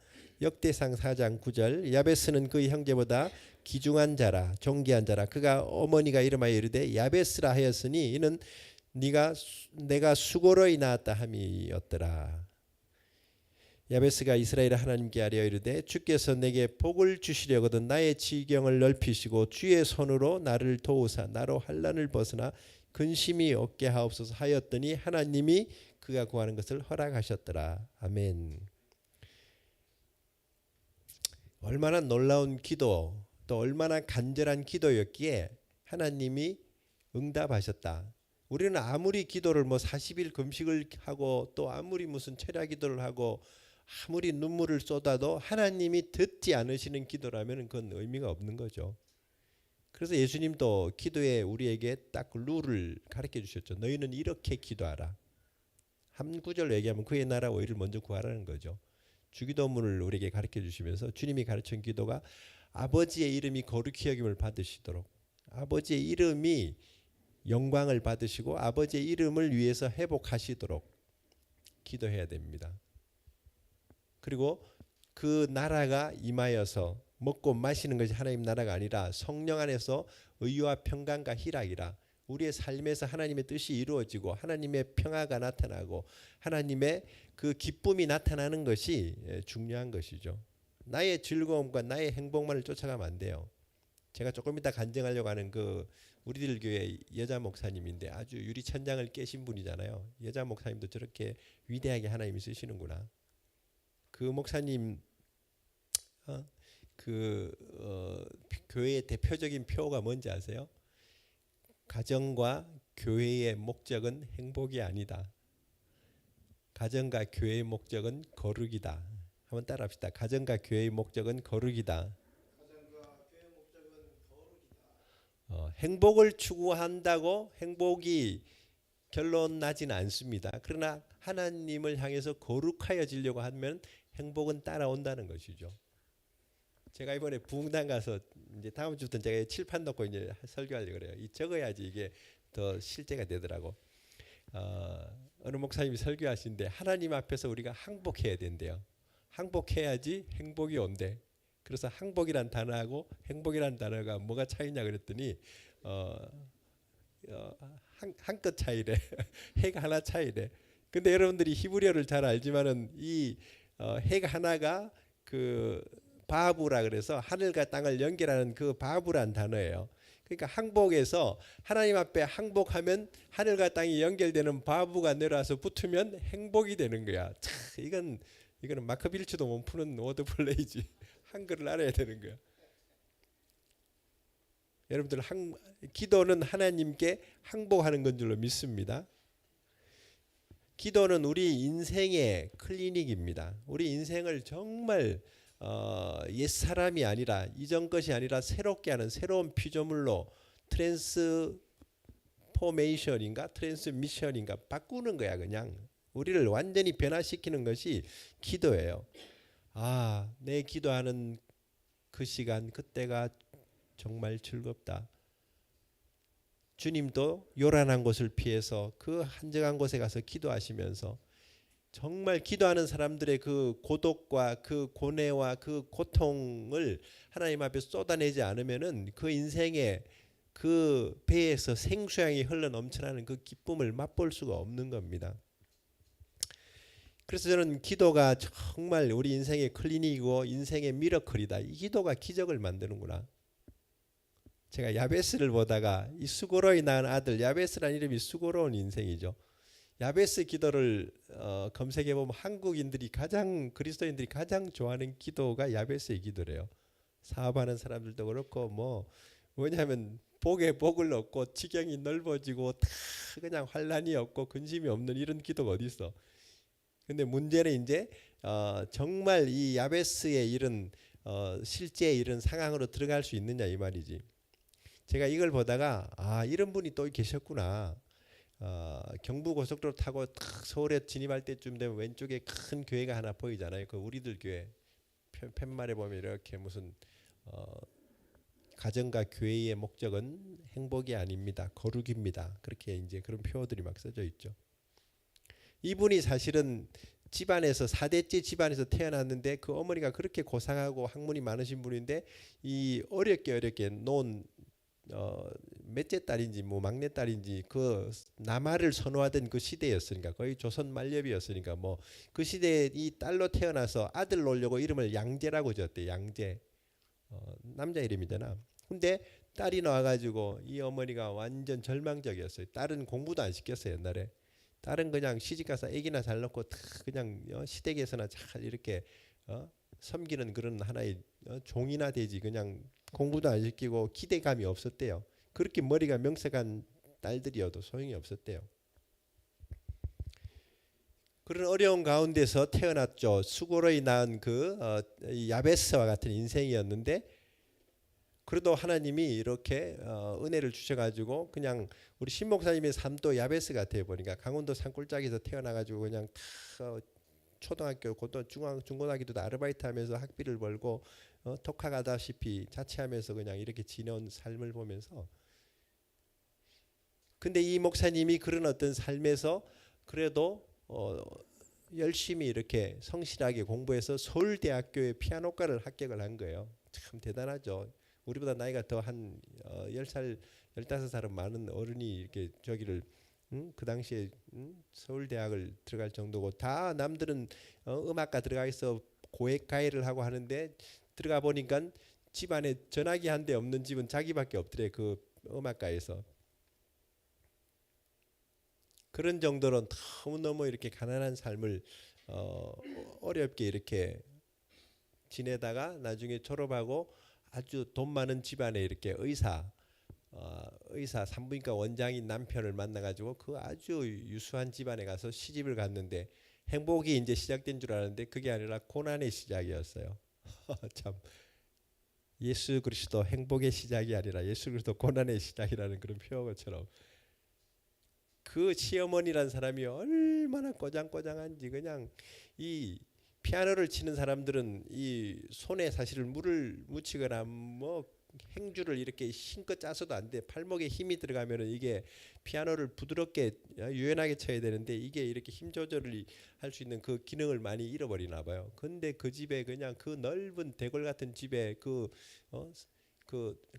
D: 역대상 4장 9절 야베스는 그의 형제보다 기중한 자라 존귀한 자라 그가 어머니가 이름하여 이르되 야베스라 하였으니 이는 내가 수고로이 낳았다 함이었더라. 야베스가 이스라엘 하나님께 아뢰어 이르되 주께서 내게 복을 주시려거든 나의 지경을 넓히시고 주의 손으로 나를 도우사 나로 환난을 벗으나 근심이 없게 하옵소서 하였더니 하나님이 그가 구하는 것을 허락하셨더라. 아멘. 얼마나 놀라운 기도 또 얼마나 간절한 기도였기에 하나님이 응답하셨다. 우리는 아무리 기도를 뭐 40일 금식을 하고 또 아무리 무슨 철야 기도를 하고 아무리 눈물을 쏟아도 하나님이 듣지 않으시는 기도라면 그건 의미가 없는 거죠. 그래서 예수님도 기도에 우리에게 딱 룰을 가르쳐 주셨죠. 너희는 이렇게 기도하라. 한 구절로 얘기하면 그의 나라와 의를 먼저 구하라는 거죠. 주기도문을 우리에게 가르쳐 주시면서 주님이 가르친 기도가 아버지의 이름이 거룩히 여김을 받으시도록 아버지의 이름이 영광을 받으시고 아버지의 이름을 위해서 회복하시도록 기도해야 됩니다. 그리고 그 나라가 임하여서 먹고 마시는 것이 하나님 나라가 아니라 성령 안에서 의와 평강과 희락이라 우리의 삶에서 하나님의 뜻이 이루어지고 하나님의 평화가 나타나고 하나님의 그 기쁨이 나타나는 것이 중요한 것이죠. 나의 즐거움과 나의 행복만을 쫓아가면 안 돼요. 제가 조금 이따 간증하려고 하는 그 우리들 교회 여자 목사님인데 아주 유리천장을 깨신 분이잖아요. 여자 목사님도 저렇게 위대하게 하나님이 쓰시는구나. 그 목사님 교회의 대표적인 표가 뭔지 아세요? 가정과 교회의 목적은 행복이 아니다. 가정과 교회의 목적은 거룩이다. 한번 따라합시다. 가정과 교회의 목적은 거룩이다. 행복을 추구한다고 행복이 결론 나지는 않습니다. 그러나 하나님을 향해서 거룩하여지려고 하면 행복은 따라온다는 것이죠. 제가 이번에 부흥단 가서 이제 다음 주부터 제가 칠판 놓고 이제 설교하려고 그래요. 이 적어야지 이게 더 실제가 되더라고. 어느 목사님이 설교하시는데 하나님 앞에서 우리가 항복해야 된대요. 항복해야지 행복이 온대. 그래서 항복이란 단어하고 행복이란 단어가 뭐가 차이냐 그랬더니 한 끗 차이래. 해가 하나 차이래. 근데 여러분들이 히브리어를 잘 알지만은 이 해가 하나가 그 바브라 그래서 하늘과 땅을 연결하는 그 바브란 단어예요. 그러니까 항복에서 하나님 앞에 항복하면 하늘과 땅이 연결되는 바브가 내려와서 붙으면 행복이 되는 거야. 참, 이거는 마크 빌츠도 못 푸는 워드플레이지. 한글을 알아야 되는 거야. 여러분들 기도는 하나님께 항복하는 건 줄로 믿습니다. 기도는 우리 인생의 클리닉입니다. 우리 인생을 정말 옛사람이 아니라 이전 것이 아니라 새롭게 하는 새로운 피조물로 트랜스포메이션인가 트랜스미션인가 바꾸는 거야. 그냥 우리를 완전히 변화시키는 것이 기도예요. 내 기도하는 그 시간 그때가 정말 즐겁다. 주님도 요란한 곳을 피해서 그 한적한 곳에 가서 기도하시면서 정말 기도하는 사람들의 그 고독과 그 고뇌와 그 고통을 하나님 앞에 쏟아내지 않으면은 그 인생의 그 배에서 생수양이 흘러 넘쳐나는 그 기쁨을 맛볼 수가 없는 겁니다. 그래서 저는 기도가 정말 우리 인생의 클리닉이고 인생의 미러클이다. 이 기도가 기적을 만드는구나. 제가 야베스를 보다가 이 수고로이 낳은 아들, 야베스라는 이름이 수고로운 인생이죠. 야베스 기도를 검색해 보면 한국인들이 그리스도인들이 가장 좋아하는 기도가 야베스의 기도래요. 사업하는 사람들도 그렇고 뭐냐면 복에 복을 얻고 지경이 넓어지고 다 그냥 환란이 없고 근심이 없는 이런 기도가 어디 있어? 근데 문제는 이제 정말 이 야베스의 이런 실제 이런 상황으로 들어갈 수 있느냐 이 말이지. 제가 이걸 보다가 이런 분이 또 계셨구나. 경부고속도로 타고 탁 서울에 진입할 때쯤 되면 왼쪽에 큰 교회가 하나 보이잖아요. 그 우리들 교회 팻말에 보면 이렇게 무슨 가정과 교회의 목적은 행복이 아닙니다. 거룩입니다. 그렇게 이제 그런 표어들이 막 써져 있죠. 이분이 사실은 집안에서 4대째 집안에서 태어났는데 그 어머니가 그렇게 고상하고 학문이 많으신 분인데 이 어렵게 놓은 몇째 딸인지 막내 딸인지 그 남아를 선호하던 그 시대였으니까 거의 조선 말렵이었으니까 그 시대에 이 딸로 태어나서 아들 놓으려고 이름을 양재라고 지었대. 양재. 남자 이름이잖아. 근데 딸이 나와가지고 이 어머니가 완전 절망적이었어요. 딸은 공부도 안 시켰어요. 옛날에. 딸은 그냥 시집가서 아기나 잘 낳고 그냥 시댁에서나 잘 이렇게 섬기는 그런 하나의 종이나 되지 그냥 공부도 안 시키고 기대감이 없었대요. 그렇게 머리가 명석한 딸들이어도 소용이 없었대요. 그런 어려운 가운데서 태어났죠. 수고로이 낳은 그 야베스와 같은 인생이었는데 그래도 하나님이 이렇게 은혜를 주셔가지고 그냥 우리 신 목사님의 삶도 야베스 같아요. 보니까 강원도 산골짜기에서 태어나가지고 그냥 다 초등학교, 중고등학교도 아르바이트하면서 학비를 벌고 독학하다시피 자취하면서 그냥 이렇게 지내온 삶을 보면서 근데 이 목사님이 그런 어떤 삶에서 그래도 열심히 이렇게 성실하게 공부해서 서울대학교의 피아노과를 합격을 한 거예요. 참 대단하죠. 우리보다 나이가 더 한 10살, 15살은 많은 어른이 이렇게 저기를 그 당시에 서울대학을 들어갈 정도고 다 남들은 음악과 들어가 있어 고액가해를 하고 하는데 들어가 보니까 집안에 전화기 한 대 없는 집은 자기밖에 없더래. 그 음악가에서. 그런 정도로 너무너무 이렇게 가난한 삶을 어렵게 이렇게 지내다가 나중에 졸업하고 아주 돈 많은 집안에 이렇게 의사 산부인과 원장인 남편을 만나가지고 그 아주 유수한 집안에 가서 시집을 갔는데 행복이 이제 시작된 줄 알았는데 그게 아니라 고난의 시작이었어요. 참 예수 그리스도 행복의 시작이 아니라 예수 그리스도 고난의 시작이라는 그런 표어처럼 그 시어머니란 사람이 얼마나 꼬장꼬장한지 그냥 이 피아노를 치는 사람들은 이 손에 사실 물을 묻히거나 행주를 이렇게 힘껏 짜서도 안 돼. 팔목에 힘이 들어가면은 이게 피아노를 부드럽게 유연하게 쳐야 되는데 이게 이렇게 힘 조절을 할 수 있는 그 기능을 많이 잃어버리나 봐요. 근데 그 집에 그냥 그 넓은 대궐 같은 집에 그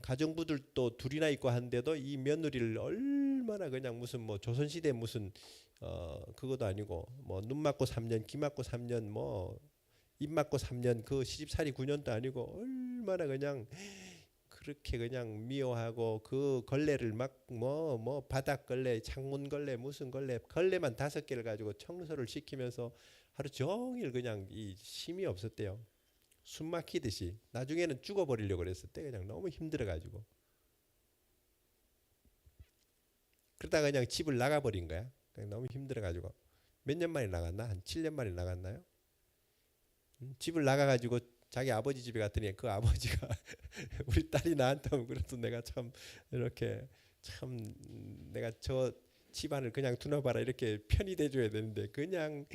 D: 가정부들도 둘이나 있고 한데도 이 며느리를 얼마나 그냥 무슨 조선시대 무슨 그것도 아니고 눈 맞고 3년, 귀 맞고 3년, 입 맞고 3년 그 시집살이 9년도 아니고 얼마나 그냥 그렇게 그냥 미워하고 그 걸레를 막 바닥 걸레, 창문 걸레, 무슨 걸레만 5개를 가지고 청소를 시키면서 하루 종일 그냥 이 힘이 없었대요. 숨 막히듯이. 나중에는 죽어버리려고 그랬었대. 그냥 너무 힘들어가지고. 그러다가 그냥 집을 나가버린 거야. 그냥 너무 힘들어가지고. 몇 년 만에 나갔나? 한 7년 만에 나갔나요? 집을 나가가지고 자기 아버지 집에 갔더니 그 아버지가 우리 딸이 나한테 하면 그래도 내가 참 이렇게 참 내가 저 집안을 그냥 두나봐라 이렇게 편히 대줘야 되는데 그냥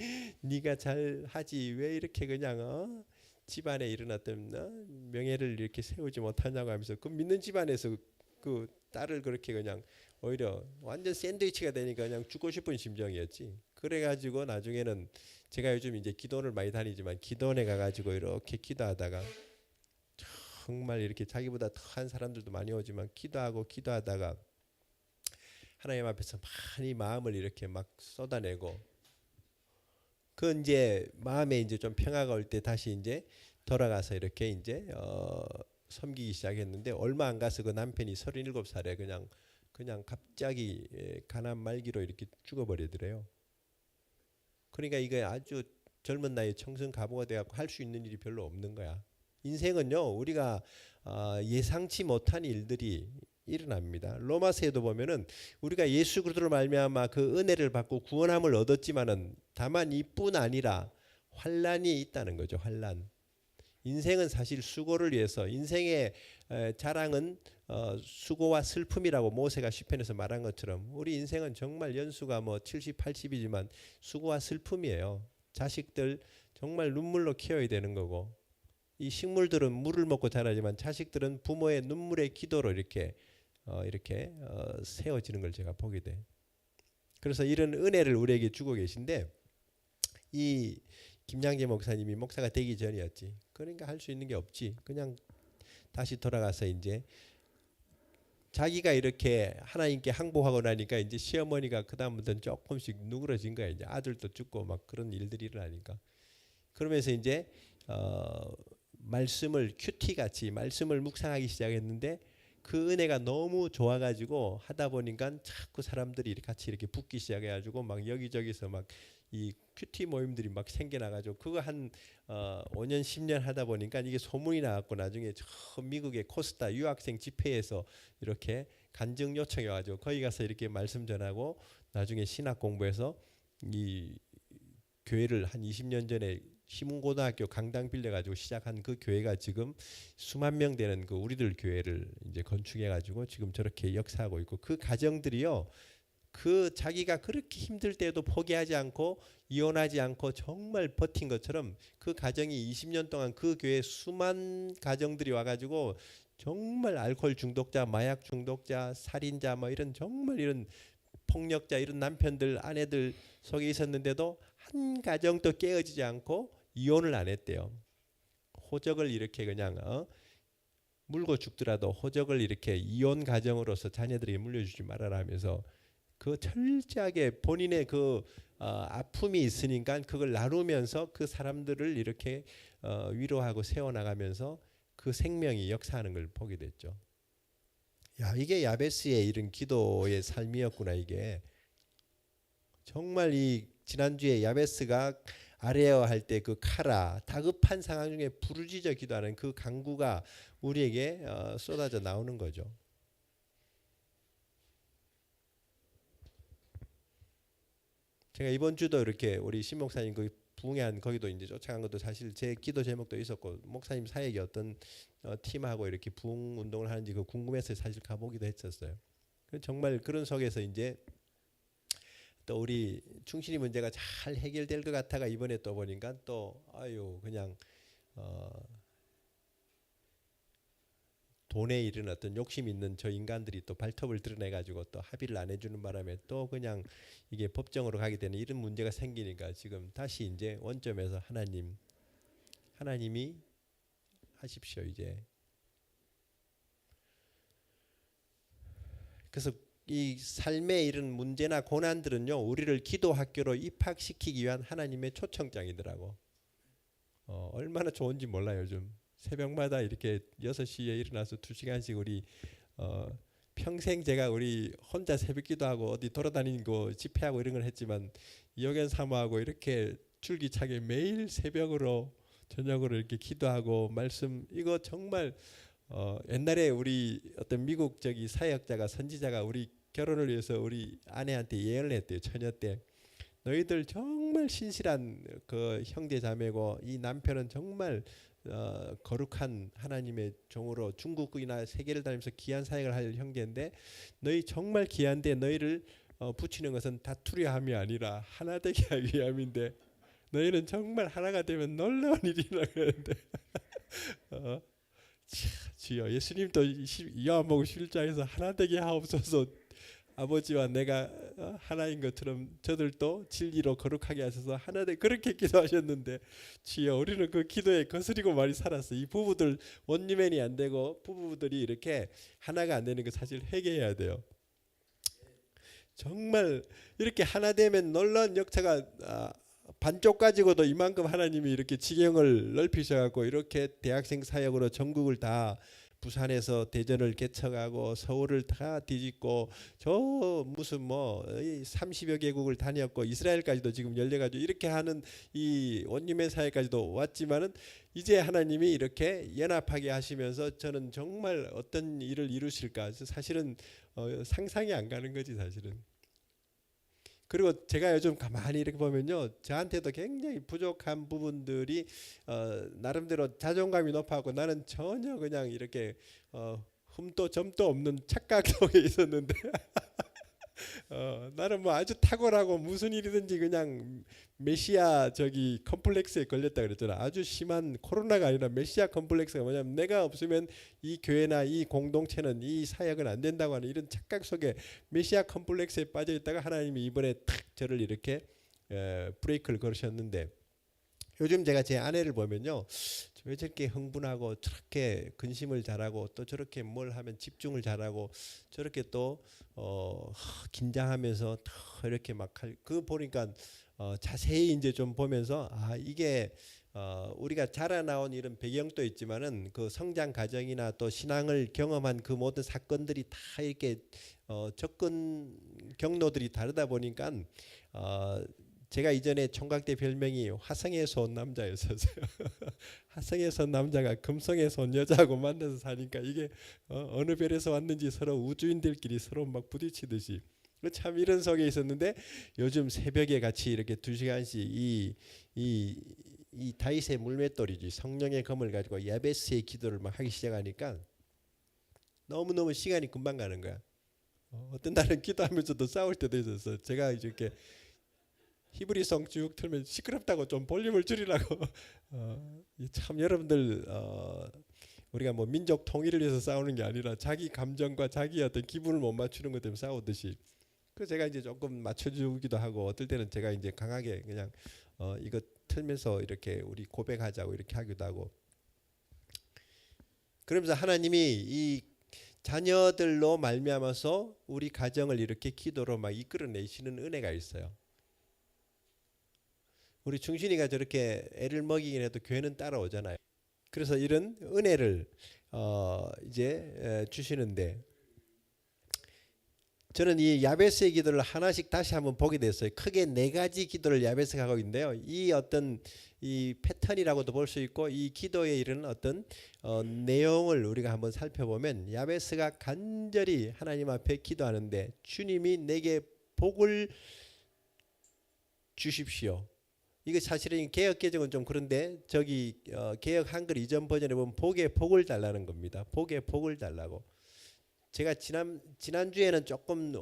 D: 네가 잘 하지 왜 이렇게 그냥 집안에 일어났던 명예를 이렇게 세우지 못하냐고 하면서 그 믿는 집안에서 그 딸을 그렇게 그냥 오히려 완전 샌드위치가 되니까 그냥 죽고 싶은 심정이었지. 그래가지고 나중에는 제가 요즘 이제 기도원을 많이 다니지만 기도원에 가가지고 이렇게 기도하다가 정말 이렇게 자기보다 더한 사람들도 많이 오지만 기도하다가 하나님 앞에서 많이 마음을 이렇게 막 쏟아내고 그 이제 마음에 이제 좀 평화가 올 때 다시 이제 돌아가서 이렇게 이제 섬기기 시작했는데 얼마 안 가서 그 남편이 37살에 그냥 갑자기 가난 말기로 이렇게 죽어버리더래요. 그러니까 이게 아주 젊은 나이에 청순 가부가 돼갖고 할 수 있는 일이 별로 없는 거야. 인생은요 우리가 예상치 못한 일들이 일어납니다. 로마서에도 보면은 우리가 예수 그리스도로 말미암아 그 은혜를 받고 구원함을 얻었지만은 다만 이뿐 아니라 환난이 있다는 거죠. 환난. 인생은 사실 수고를 위해서 인생의 자랑은 수고와 슬픔이라고 모세가 시편에서 말한 것처럼 우리 인생은 정말 연수가 뭐 70, 80이지만 수고와 슬픔이에요. 자식들 정말 눈물로 키워야 되는 거고 이 식물들은 물을 먹고 자라지만 자식들은 부모의 눈물의 기도로 이렇게 세워지는 걸 제가 보게 돼. 그래서 이런 은혜를 우리에게 주고 계신데 이 김양재 목사님이 목사가 되기 전이었지. 그러니까 할 수 있는 게 없지. 그냥 다시 돌아가서 이제 자기가 이렇게 하나님께 항복하고 나니까 이제 시어머니가 그 다음부터는 조금씩 누그러진 거야. 이제 아들도 죽고 막 그런 일들이 일어나니까. 그러면서 이제 말씀을 큐티 같이 말씀을 묵상하기 시작했는데 그 은혜가 너무 좋아가지고 하다 보니까 자꾸 사람들이 같이 이렇게 붙기 시작해가지고 막 여기저기서 막 이 큐티 모임들이 막 생겨나가지고 그거 한 5년 10년 하다 보니까 이게 소문이 나왔고 나중에 저 미국의 코스타 유학생 집회에서 이렇게 간증 요청해 가지고 거기 가서 이렇게 말씀 전하고 나중에 신학 공부해서 이 교회를 한 20년 전에 희문고등학교 강당 빌려가지고 시작한 그 교회가 지금 수만 명 되는 그 우리들 교회를 이제 건축해가지고 지금 저렇게 역사하고 있고 그 가정들이요. 그 자기가 그렇게 힘들 때도 포기하지 않고 이혼하지 않고 정말 버틴 것처럼 그 가정이 20년 동안 그 교회 수만 가정들이 와가지고 정말 알코올 중독자, 마약 중독자, 살인자 뭐 이런 정말 이런 폭력자 이런 남편들 아내들 속에 있었는데도 한 가정도 깨어지지 않고 이혼을 안 했대요. 호적을 이렇게 그냥 물고 죽더라도 호적을 이렇게 이혼 가정으로서 자녀들에게 물려주지 말아라 하면서 그 철저하게 본인의 그 아픔이 있으니까 그걸 나누면서 그 사람들을 이렇게 위로하고 세워나가면서 그 생명이 역사하는 걸 보게 됐죠. 야, 이게 야베스의 이런 기도의 삶이었구나. 이게 정말 이 지난주에 야베스가 아뢰어 할 때 그 카라 다급한 상황 중에 부르짖어 기도하는 그 간구가 우리에게 쏟아져 나오는 거죠. 제가 이번 주도 이렇게 우리 신 목사님 그 부흥회한 거기도 이제 쫓아간 것도 사실 제 기도 제목도 있었고 목사님 사역이 어떤 팀하고 이렇게 부흥 운동을 하는지 그 궁금해서 사실 가보기도 했었어요. 정말 그런 속에서 이제 또 우리 충실이 문제가 잘 해결될 것 같아가 이번에 또 보니까 또 아유 그냥 돈에 이른 어떤 욕심 있는 저 인간들이 또 발톱을 드러내가지고 또 합의를 안 해주는 바람에 또 그냥 이게 법정으로 가게 되는 이런 문제가 생기니까 지금 다시 이제 원점에서 하나님이 하십시오 이제. 그래서 이 삶의 이런 문제나 고난들은요 우리를 기도 학교로 입학시키기 위한 하나님의 초청장이더라고. 얼마나 좋은지 몰라요. 요즘 새벽마다 이렇게 6시에 일어나서 2시간씩 우리 평생 제가 우리 혼자 새벽 기도하고 어디 돌아다니고 집회하고 이런 걸 했지만 이호견 사모하고 이렇게 줄기차게 매일 새벽으로 저녁으로 이렇게 기도하고 말씀 이거 정말 옛날에 우리 어떤 미국 저기 사역자가 선지자가 우리 결혼을 위해서 우리 아내한테 예언을 했대요. 처녀 때 너희들 정말 신실한 그 형제 자매고 이 남편은 정말 거룩한 하나님의 종으로 중국이나 세계를 다니면서 귀한 사역을 할 형제인데 너희 정말 귀한데 너희를 붙이는 것은 다투려 함이 아니라 하나 되게 하기 위함인데 너희는 정말 하나가 되면 놀라운 일이 일어나는데 주여 예수님도 요한복음 11장에서 하나 되게 하옵소서 아버지와 내가 하나인 것처럼 저들도 진리로 거룩하게 하셔서 하나 되게 그렇게 기도하셨는데 주여 우리는 그 기도에 거스리고 많이 살았어. 이 부부들 원리맨이 안 되고 부부들이 이렇게 하나가 안 되는 거 사실 회개해야 돼요. 정말 이렇게 하나 되면 놀라운 역사가 반쪽 가지고도 이만큼 하나님이 이렇게 지경을 넓히셔갖고 이렇게 대학생 사역으로 전국을 다 부산에서 대전을 개척하고 서울을 다 뒤집고 저 무슨 뭐 30여 개국을 다녔고 이스라엘까지도 지금 열려가지고 이렇게 하는 이 원님의 사회까지도 왔지만은 이제 하나님이 이렇게 연합하게 하시면서 저는 정말 어떤 일을 이루실까 사실은 상상이 안 가는 거지 사실은. 그리고 제가 요즘 가만히 이렇게 보면요, 저한테도 굉장히 부족한 부분들이 나름대로 자존감이 높아고 나는 전혀 그냥 이렇게 흠도 점도 없는 착각 속에 있었는데 나는 뭐 아주 탁월하고 무슨 일이든지 그냥 메시아 저기 컴플렉스에 걸렸다 그랬잖아. 아주 심한 코로나가 아니라 메시아 컴플렉스가 뭐냐면 내가 없으면 이 교회나 이 공동체는 이 사역은 안 된다고 하는 이런 착각 속에 메시아 컴플렉스에 빠져 있다가 하나님이 이번에 탁 저를 이렇게 브레이크를 걸으셨는데 요즘 제가 제 아내를 보면요, 왜 저렇게 흥분하고 저렇게 근심을 잘하고 또 저렇게 뭘 하면 집중을 잘하고 저렇게 또 긴장하면서 더 이렇게 막 그 보니까 자세히 이제 좀 보면서 아 이게 우리가 자라나온 이런 배경도 있지만은 그 성장 과정이나 또 신앙을 경험한 그 모든 사건들이 다 이렇게 접근 경로들이 다르다 보니까 제가 이전에 총각 때 별명이 화성에서 온 남자였었어요. 화성에서 온 남자가 금성에서 온 여자하고 만나서 사니까 이게 어느 별에서 왔는지 서로 우주인들끼리 서로 막 부딪히듯이 참 이런 속에 있었는데 요즘 새벽에 같이 이렇게 2시간씩 이 다윗의 물맷돌이지 성령의 검을 가지고 야베스의 기도를 막 하기 시작하니까 너무너무 시간이 금방 가는 거야. 어떤 날은 기도하면서도 싸울 때도 있었어. 제가 이렇게 히브리성 쭉 틀면 시끄럽다고 좀 볼륨을 줄이라고. 참 여러분들 우리가 뭐 민족 통일을 위해서 싸우는 게 아니라 자기 감정과 자기 어떤 기분을 못 맞추는 것 때문에 싸우듯이. 그 제가 이제 조금 맞춰주기도 하고 어떨 때는 제가 이제 강하게 그냥 이거 틀면서 이렇게 우리 고백하자고 이렇게 하기도 하고. 그러면서 하나님이 이 자녀들로 말미암아서 우리 가정을 이렇게 기도로 막 이끌어내시는 은혜가 있어요. 우리 중신이가 저렇게 애를 먹이긴 해도 교회는 따라오잖아요. 그래서 이런 은혜를 이제 주시는데 저는 이 야베스의 기도를 하나씩 다시 한번 보게 됐어요. 크게 4가지 기도를 야베스가 하고 있는데요. 이 어떤 이 패턴이라고도 볼 수 있고 이 기도에 이르는 어떤 내용을 우리가 한번 살펴보면 야베스가 간절히 하나님 앞에 기도하는데 주님이 내게 복을 주십시오. 이거 사실은 개역 개정은 좀 그런데 저기 개역 한글 이전 버전에 보면 복에 복을 달라는 겁니다. 복에 복을 달라고. 제가 지난주에는 조금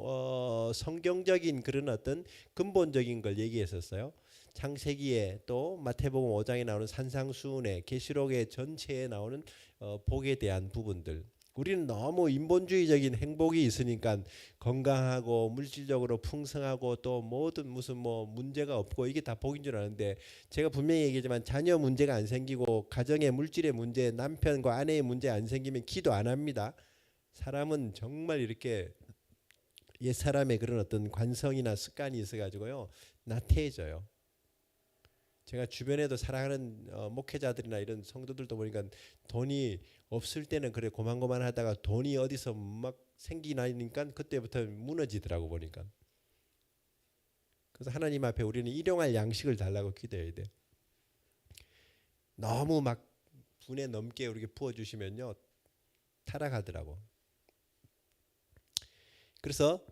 D: 성경적인 그런 어떤 근본적인 걸 얘기했었어요. 창세기에 또 마태복음 5장에 나오는 산상수훈에 계시록의 전체에 나오는 복에 대한 부분들. 우리는 너무 인본주의적인 행복이 있으니까 건강하고 물질적으로 풍성하고 또 모든 무슨 뭐 문제가 없고 이게 다 복인 줄 아는데 제가 분명히 얘기하지만 자녀 문제가 안 생기고 가정의 물질의 문제, 남편과 아내의 문제 안 생기면 기도 안 합니다. 사람은 정말 이렇게 옛사람의 그런 어떤 관성이나 습관이 있어가지고요 나태해져요. 제가 주변에도 사랑하는 목회자들이나 이런 성도들도 보니까 돈이 없을 때는 그래 고만고만하다가 돈이 어디서 막 생기나니까 그때부터 무너지더라고 보니까. 그래서 하나님 앞에 우리는 일용할 양식을 달라고 기도해야 돼. 너무 막 분에 넘게 우리에게 부어주시면요 타락하더라고. 그래서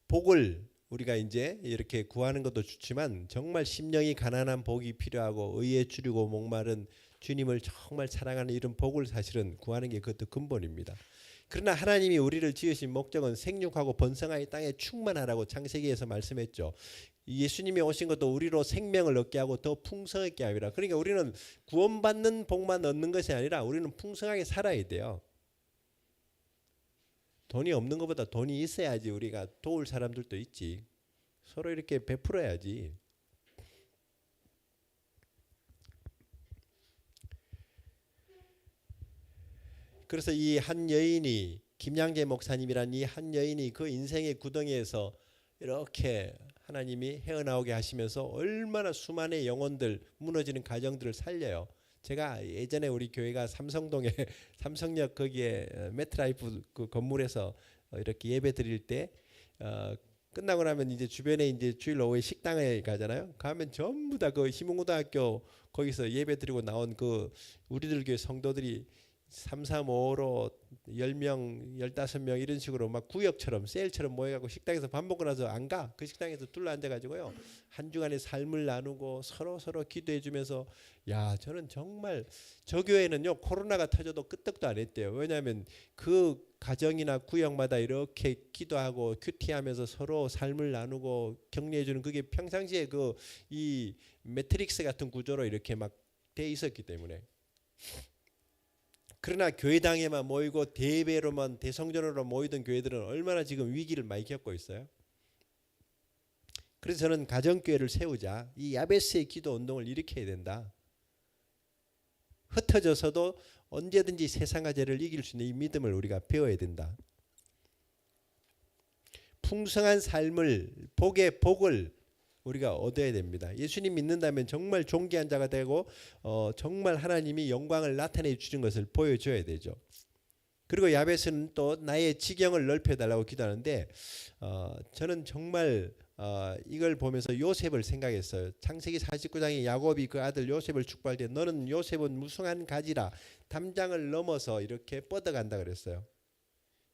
D: 복을 우리가 이제 이렇게 구하는 것도 좋지만 정말 심령이 가난한 복이 필요하고 의에 주리고 목마른 주님을 정말 사랑하는 이런 복을 사실은 구하는 게 그것도 근본입니다. 그러나 하나님이 우리를 지으신 목적은 생육하고 번성하여 땅에 충만하라고 창세기에서 말씀했죠. 예수님이 오신 것도 우리로 생명을 얻게 하고 더 풍성하게 하리라. 그러니까 우리는 구원받는 복만 얻는 것이 아니라 우리는 풍성하게 살아야 돼요. 돈이 없는 것보다 돈이 있어야지 우리가 도울 사람들도 있지. 서로 이렇게 베풀어야지. 그래서 이 한 여인이 김양재 목사님이란 이 한 여인이 그 인생의 구덩이에서 이렇게 하나님이 헤어나오게 하시면서 얼마나 수많은 영혼들, 무너지는 가정들을 살려요. 제가 예전에 우리 교회가 삼성동에 삼성역 거기에 매트라이프 그 건물에서 이렇게 예배 드릴 때 끝나고 나면 이제 주변에 이제 주일 오후에 식당에 가잖아요. 가면 전부 다 그 희문고등학교 거기서 예배 드리고 나온 그 우리들 교회 성도들이 3, 4, 5로 10명, 15명 이런 식으로 막 구역처럼 세일처럼 모여가지고 식당에서 밥 먹고 나서 안 가. 그 식당에서 둘러 앉아가지고요. 한 주간의 삶을 나누고 서로 기도해 주면서 야, 저는 정말 저 교회는요 코로나가 터져도 끄떡도 안 했대요. 왜냐하면 그 가정이나 구역마다 이렇게 기도하고 큐티하면서 서로 삶을 나누고 격려해 주는 그게 평상시에 그 이 매트릭스 같은 구조로 이렇게 막 돼 있었기 때문에. 그러나 교회당에만 모이고 대배로만 대성전으로 모이던 교회들은 얼마나 지금 위기를 많이 겪고 있어요. 그래서 저는 가정교회를 세우자 이 야베스의 기도 운동을 일으켜야 된다. 흩어져서도 언제든지 세상과 죄를 이길 수 있는 이 믿음을 우리가 배워야 된다. 풍성한 삶을 복의 복을 우리가 얻어야 됩니다. 예수님 믿는다면 정말 존귀한 자가 되고 정말 하나님이 영광을 나타내 주신 것을 보여줘야 되죠. 그리고 야베스는 또 나의 지경을 넓혀달라고 기도하는데 저는 정말 이걸 보면서 요셉을 생각했어요. 창세기 49장에 야곱이 그 아들 요셉을 축복할 때 너는 요셉은 무성한 가지라 담장을 넘어서 이렇게 뻗어간다 그랬어요.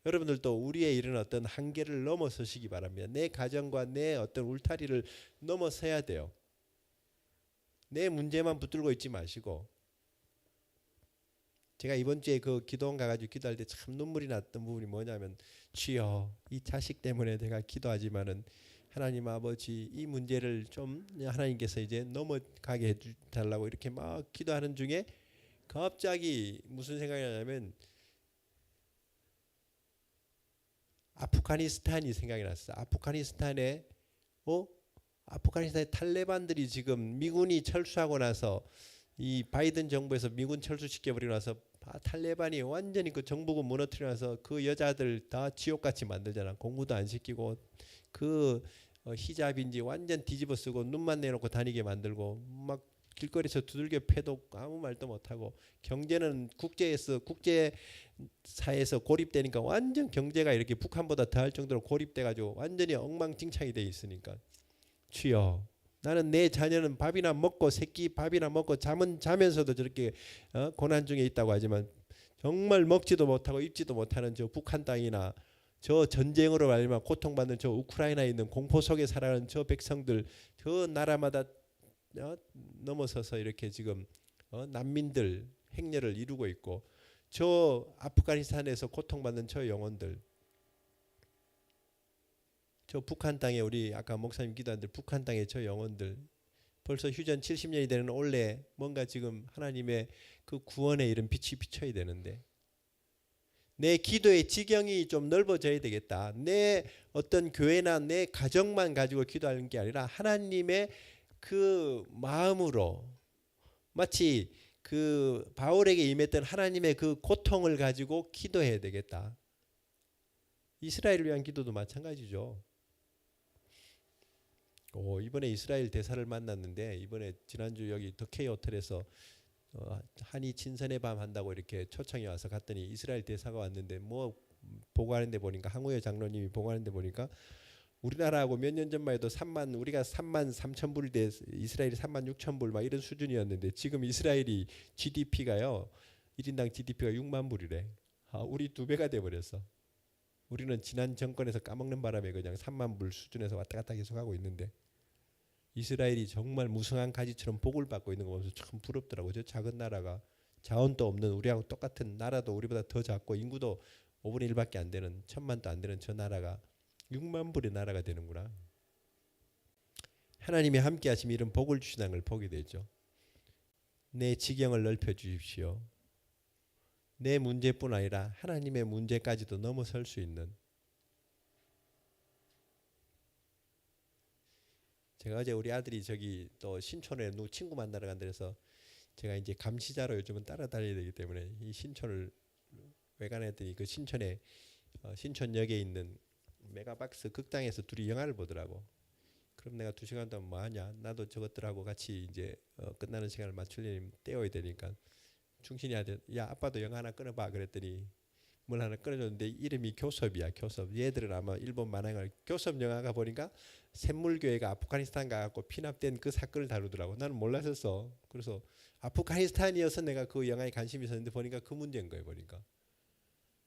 D: 여러분들도 우리의 이런 어떤 한계를 넘어서시기 바랍니다. 내 가정과 내 어떤 울타리를 넘어서야 돼요. 내 문제만 붙들고 있지 마시고. 제가 이번 주에 그 기도원 가가지고 기도할 때 참 눈물이 났던 부분이 뭐냐면 주여 이 자식 때문에 내가 기도하지만은 하나님 아버지 이 문제를 좀 하나님께서 이제 넘어가게 해달라고 이렇게 막 기도하는 중에 갑자기 무슨 생각이 나냐면 아프가니스탄이 생각이 났어. 아프가니스탄에 탈레반들이 지금 미군이 철수하고 나서 이 바이든 정부에서 미군 철수시켜 버리고 나서 탈레반이 완전히 그 정부군 무너뜨려 놔서 그 여자들 다 지옥같이 만들잖아. 공부도 안 시키고 그 히잡인지 완전 뒤집어 쓰고 눈만 내놓고 다니게 만들고 막 길거리에서 두들겨 패도 아무 말도 못하고 경제는 국제사회에서 고립되니까 완전 경제가 이렇게 북한보다 더할 정도로 고립돼가지고 완전히 엉망진창이 돼 있으니까 주여 나는 내 자녀는 밥이나 먹고 새끼 밥이나 먹고 잠은 자면서도 저렇게 고난 중에 있다고 하지만 정말 먹지도 못하고 입지도 못하는 저 북한 땅이나 저 전쟁으로 말미암아 고통받는 저 우크라이나에 있는 공포 속에 살아가는 저 백성들 저 나라마다 넘어서서 이렇게 지금 난민들 행렬을 이루고 있고 저 아프가니스탄에서 고통받는 저 영혼들 저 북한 땅에 우리 아까 목사님 기도한 들 북한 땅에 저 영혼들 벌써 휴전 70년이 되는 올해 뭔가 지금 하나님의 그 구원의 이런 빛이 비춰야 되는데 내 기도의 지경이 좀 넓어져야 되겠다. 내 어떤 교회나 내 가정만 가지고 기도하는 게 아니라 하나님의 그 마음으로 마치 그 바울에게 임했던 하나님의 그 고통을 가지고 기도해야 되겠다. 이스라엘을 위한 기도도 마찬가지죠. 이번에 이스라엘 대사를 만났는데 이번에 지난주 여기 더케이 호텔에서 한이 친선의 밤 한다고 이렇게 초청이 와서 갔더니 이스라엘 대사가 왔는데 뭐 보고하는데 보니까 항우여 장로님이 보고하는데 보니까 우리나라하고 몇 년 전만 해도 우리가 3만 3천 불대 이스라엘이 3만 6천 불 막 이런 수준이었는데 지금 이스라엘이 GDP가요 1인당 GDP가 6만 불이래. 우리 2배가 돼버렸어. 우리는 지난 정권에서 까먹는 바람에 그냥 3만 불 수준에서 왔다 갔다 계속하고 있는데 이스라엘이 정말 무성한 가지처럼 복을 받고 있는 거 보면서 참 부럽더라고요. 저 작은 나라가 자원도 없는 우리하고 똑같은 나라도 우리보다 더 작고 인구도 5분의 1밖에 안 되는 1000만도 안 되는 저 나라가 6만 불의 나라가 되는구나. 하나님이 함께 하시면 이런 복을 주시는 걸 보게 되죠. 내 지경을 넓혀 주십시오. 내 문제뿐 아니라 하나님의 문제까지도 넘어설 수 있는. 제가 어제 우리 아들이 저기 또 신촌에 친구 만나러 간다 해서 제가 이제 감시자로 요즘은 따라다녀야 되기 때문에 이 신촌을 외관했더니 그 신촌에 신촌역에 있는 메가박스 극장에서 둘이 영화를 보더라고. 그럼 내가 2시간 동안 뭐 하냐? 나도 저것들하고 같이 이제 끝나는 시간을 맞추려면 때워야 되니까 충신해야 돼. 야, 아빠도 영화 하나 끊어봐. 그랬더니 뭘 하나 끊어줬는데 이름이 교섭이야. 교섭. 얘들은 아마 일본 만화가 교섭 영화가 보니까 샘물교회가 아프가니스탄 가갖고 피납된 그 사건을 다루더라고. 나는 몰랐었어. 그래서 아프가니스탄이어서 내가 그 영화에 관심이 있었는데 보니까 그 문제인 거예요. 보니까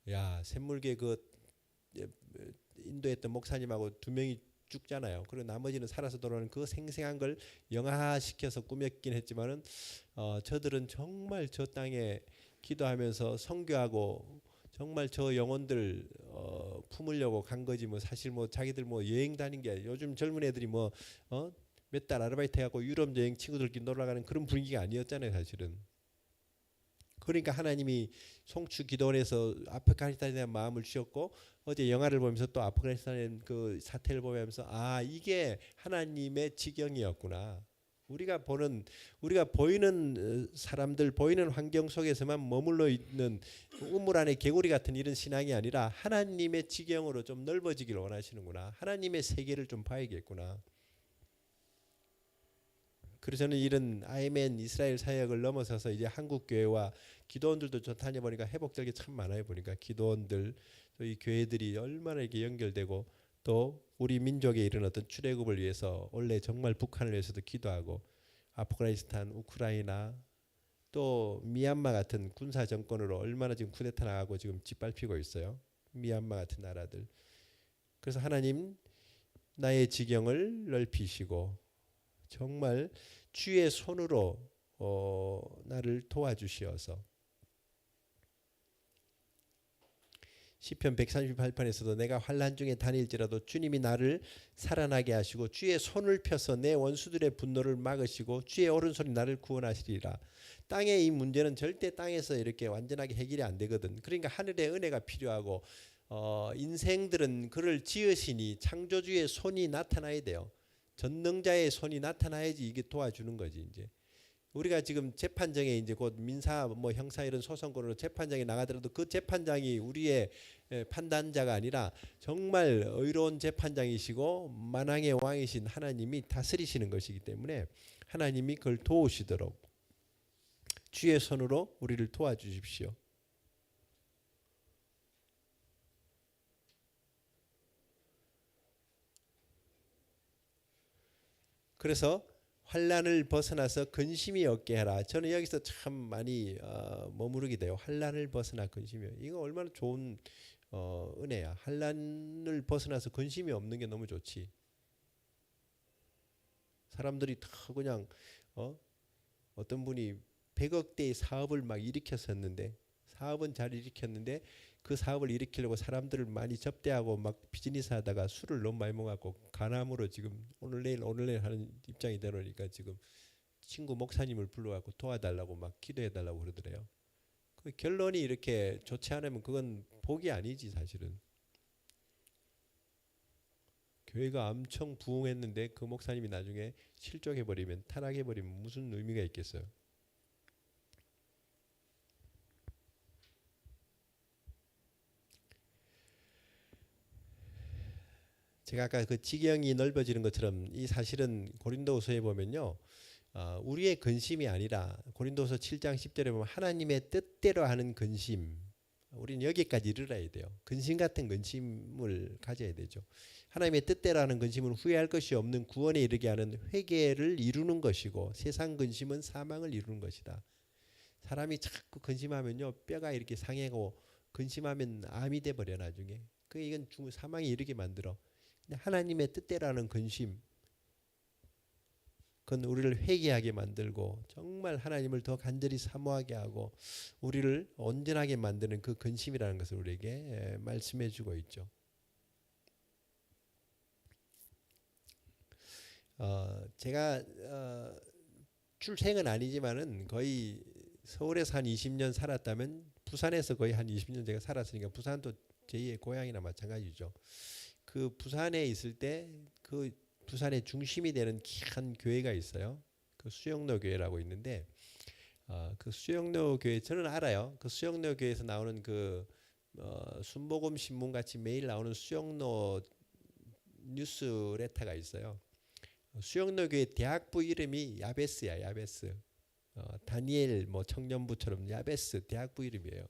D: 야, 샘물교회 그 인도에 있던 목사님하고 2명이 죽잖아요. 그리고 나머지는 살아서 돌아오는 그 생생한 걸 영화화시켜서 꾸몄긴 했지만은 저들은 정말 저 땅에 기도하면서 선교하고 정말 저 영혼들 품으려고 간 거지 뭐 사실 뭐 자기들 뭐 여행 다닌 게 요즘 젊은 애들이 뭐 몇 달 아르바이트 해갖고 유럽 여행 친구들끼리 놀러 가는 그런 분위기가 아니었잖아요 사실은. 그러니까 하나님이 송추 기도원에서 아프가니스탄에 대한 마음을 주셨고 어제 영화를 보면서 또 아프가니스탄의 그 사태를 보면서 아 이게 하나님의 지경이었구나. 우리가 보이는 사람들 보이는 환경 속에서만 머물러 있는 우물 안에 개구리 같은 이런 신앙이 아니라 하나님의 지경으로 좀 넓어지길 원하시는구나. 하나님의 세계를 좀 봐야겠구나. 그래서 저는 이런 아이멘 이스라엘 사역을 넘어서서 이제 한국 교회와 기도원들도 좀 다녀보니까 회복될 게 참 많아요. 보니까 기도원들 또 이 교회들이 얼마나 이렇게 연결되고 또 우리 민족에 이런 어떤 출애굽을 위해서 원래 정말 북한을 위해서도 기도하고 아프가니스탄, 우크라이나 또 미얀마 같은 군사 정권으로 얼마나 지금 쿠데타 나가고 지금 짓밟히고 있어요. 미얀마 같은 나라들. 그래서 하나님 나의 지경을 넓히시고 정말 주의 손으로 나를 도와주시어서 시편 138편에서도 내가 환난 중에 다닐지라도 주님이 나를 살아나게 하시고 주의 손을 펴서 내 원수들의 분노를 막으시고 주의 오른손이 나를 구원하시리라. 땅의 이 문제는 절대 땅에서 이렇게 완전하게 해결이 안 되거든. 그러니까 하늘의 은혜가 필요하고 인생들은 그를 지으시니 창조주의 손이 나타나야 돼요. 전능자의 손이 나타나야지 이게 도와주는 거지. 이제 우리가 지금 재판정에 이제 곧 민사 뭐 형사 이런 소송권으로 재판장에 나가더라도 그 재판장이 우리의 판단자가 아니라 정말 의로운 재판장이시고 만왕의 왕이신 하나님이 다스리시는 것이기 때문에 하나님이 그걸 도우시도록 주의 손으로 우리를 도와주십시오. 그래서 환난을 벗어나서 근심이 없게 하라. 저는 여기서 참 많이 머무르게 돼요. 환난을 벗어나 근심이. 이거 얼마나 좋은 은혜야. 환난을 벗어나서 근심이 없는 게 너무 좋지. 사람들이 다 그냥 어떤 분이 100억대의 사업을 막 일으켰었는데 사업은 잘 일으켰는데 그 사업을 일으키려고 사람들을 많이 접대하고 막 비즈니스 하다가 술을 너무 많이 먹어갖고 간암으로 지금 오늘 내일 하는 입장이 되니까 지금 친구 목사님을 불러갖고 도와달라고 막 기도해달라고 그러더래요. 그 결론이 이렇게 좋지 않으면 그건 복이 아니지 사실은. 교회가 엄청 부흥했는데 그 목사님이 나중에 실족해버리면 타락해버리면 무슨 의미가 있겠어요. 제가 아까 그 지경이 넓어지는 것처럼 이 사실은 고린도후서에 보면요. 우리의 근심이 아니라 고린도후서 7장 10절에 보면 하나님의 뜻대로 하는 근심. 우리는 여기까지 이르러야 돼요. 근심 같은 근심을 가져야 되죠. 하나님의 뜻대로 하는 근심은 후회할 것이 없는 구원에 이르게 하는 회개를 이루는 것이고 세상 근심은 사망을 이루는 것이다. 사람이 자꾸 근심하면요. 뼈가 이렇게 상하고 근심하면 암이 돼버려 나중에. 이건 사망에 이르게 만들어. 하나님의 뜻대로 하는 근심 그건 우리를 회개하게 만들고 정말 하나님을 더 간절히 사모하게 하고 우리를 온전하게 만드는 그 근심이라는 것을 우리에게 말씀해 주고 있죠. 제가 출생은 아니지만은 거의 서울에서 한 20년 살았다면 부산에서 거의 한 20년 제가 살았으니까 부산도 제2의 고향이나 마찬가지죠. 그 부산에 있을 때 그 부산의 중심이 되는 큰 교회가 있어요. 그 수영로 교회라고 있는데 그 수영로 교회 저는 알아요. 그 수영로 교회에서 나오는 그 순복음 신문 같이 매일 나오는 수영로 뉴스레터가 있어요. 수영로교회 대학부 이름이 야베스야. 야베스. 다니엘 뭐 청년부처럼 야베스 대학부 이름이에요.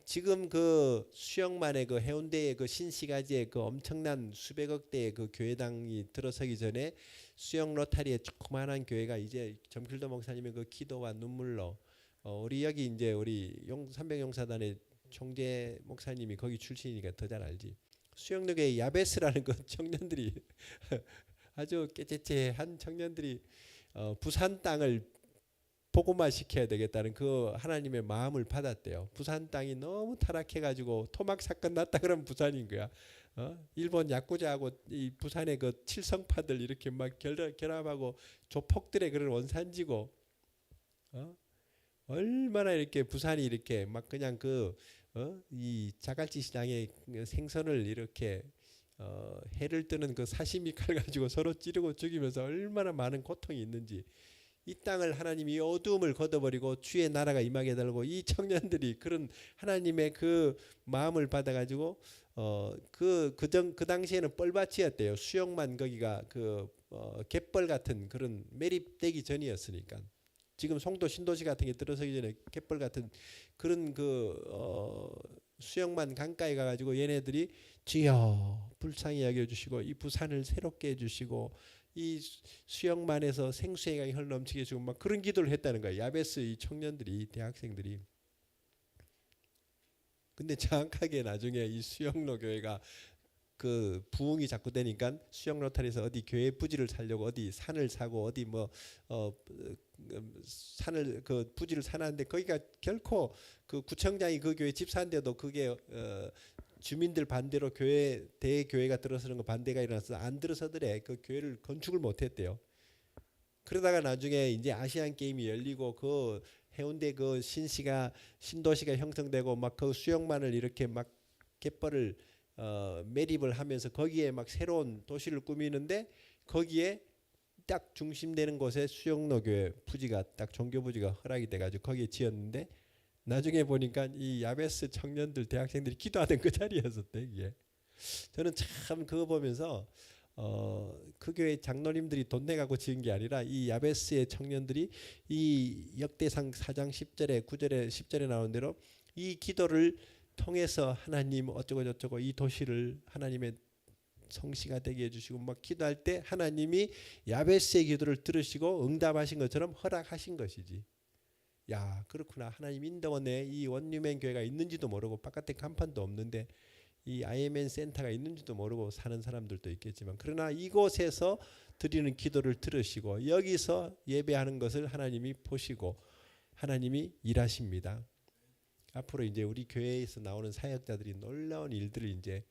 D: 지금 그 수영만의 그 해운대의 그 신시가지의 그 엄청난 수백억 대의 그 교회당이 들어서기 전에 수영 로타리의 조그마한 교회가 이제 점킬도 목사님의 그 기도와 눈물로 우리 여기 이제 우리 300용사단의 총재 목사님이 거기 출신이니까 더 잘 알지. 수영로교회 야베스라는 그 청년들이 아주 깨째째한 청년들이 부산 땅을 복음화 시켜야 되겠다는 그 하나님의 마음을 받았대요. 부산 땅이 너무 타락해가지고 토막 사건 났다 그러면 부산인 거야. 일본 야쿠자하고 이 부산의 그 칠성파들 이렇게 막 결합하고 조폭들의 그런 원산지고, 얼마나 이렇게 부산이 이렇게 막 그냥 이 자갈치 시장의 생선을 이렇게 해를 뜨는 그 사시미 칼 가지고 서로 찌르고 죽이면서 얼마나 많은 고통이 있는지. 이 땅을 하나님이 어두움을 걷어버리고 주의 나라가 임하게 달고 이 청년들이 그런 하나님의 그 마음을 받아가지고 그 당시에는 뻘밭이었대요. 수영만 거기가 갯벌 같은 그런 매립되기 전이었으니까. 지금 송도 신도시 같은 게 들어서기 전에 갯벌 같은 그런 수영만 강가에 가가지고 얘네들이 주여 불쌍히 여겨주시고 이 부산을 새롭게 해주시고 이 수영만에서 생수의 강이 흘러넘치게 해주고 막 그런 기도를 했다는 거예요. 야베스 이 청년들이, 대학생들이. 근데 정확하게 나중에 이 수영로 교회가 그 부흥이 자꾸 되니까 수영 로타리에서 어디 교회 부지를 살려고 어디 산을 사고 어디 산을 그 부지를 사놨는데 거기가 결코 그 구청장이 그 교회 집사인데도 그게 주민들 반대로 대교회가 들어서는 거 반대가 일어나서 안 들어서더래. 그 교회를 건축을 못했대요. 그러다가 나중에 이제 아시안 게임이 열리고 그 해운대 그 신도시가 형성되고 막 그 수영만을 이렇게 막 갯벌을 매립을 하면서 거기에 막 새로운 도시를 꾸미는데 거기에 딱 중심되는 곳에 수영로 교회 부지가 딱 종교 부지가 허락이 돼가지고 거기에 지었는데. 나중에 보니까 이 야베스 청년들 대학생들이 기도하던 그 자리였었대. 이게 저는 참 그거 보면서 그 교회 장로님들이 돈 내가고 지은 게 아니라 이 야베스의 청년들이 이 역대상 4장 10절에 9절에 10절에 나온 대로 이 기도를 통해서 하나님 어쩌고 저쩌고 이 도시를 하나님의 성시가 되게 해주시고 막 기도할 때 하나님이 야베스의 기도를 들으시고 응답하신 것처럼 허락하신 것이지. 야 그렇구나. 하나님 인도원에 이 원유맨 교회가 있는지도 모르고 바깥에 간판도 없는데 이 IMN 센터가 있는지도 모르고 사는 사람들도 있겠지만 그러나 이곳에서 드리는 기도를 들으시고 여기서 예배하는 것을 하나님이 보시고 하나님이 일하십니다. 앞으로 이제 우리 교회에서 나오는 사역자들이 놀라운 일들을 이제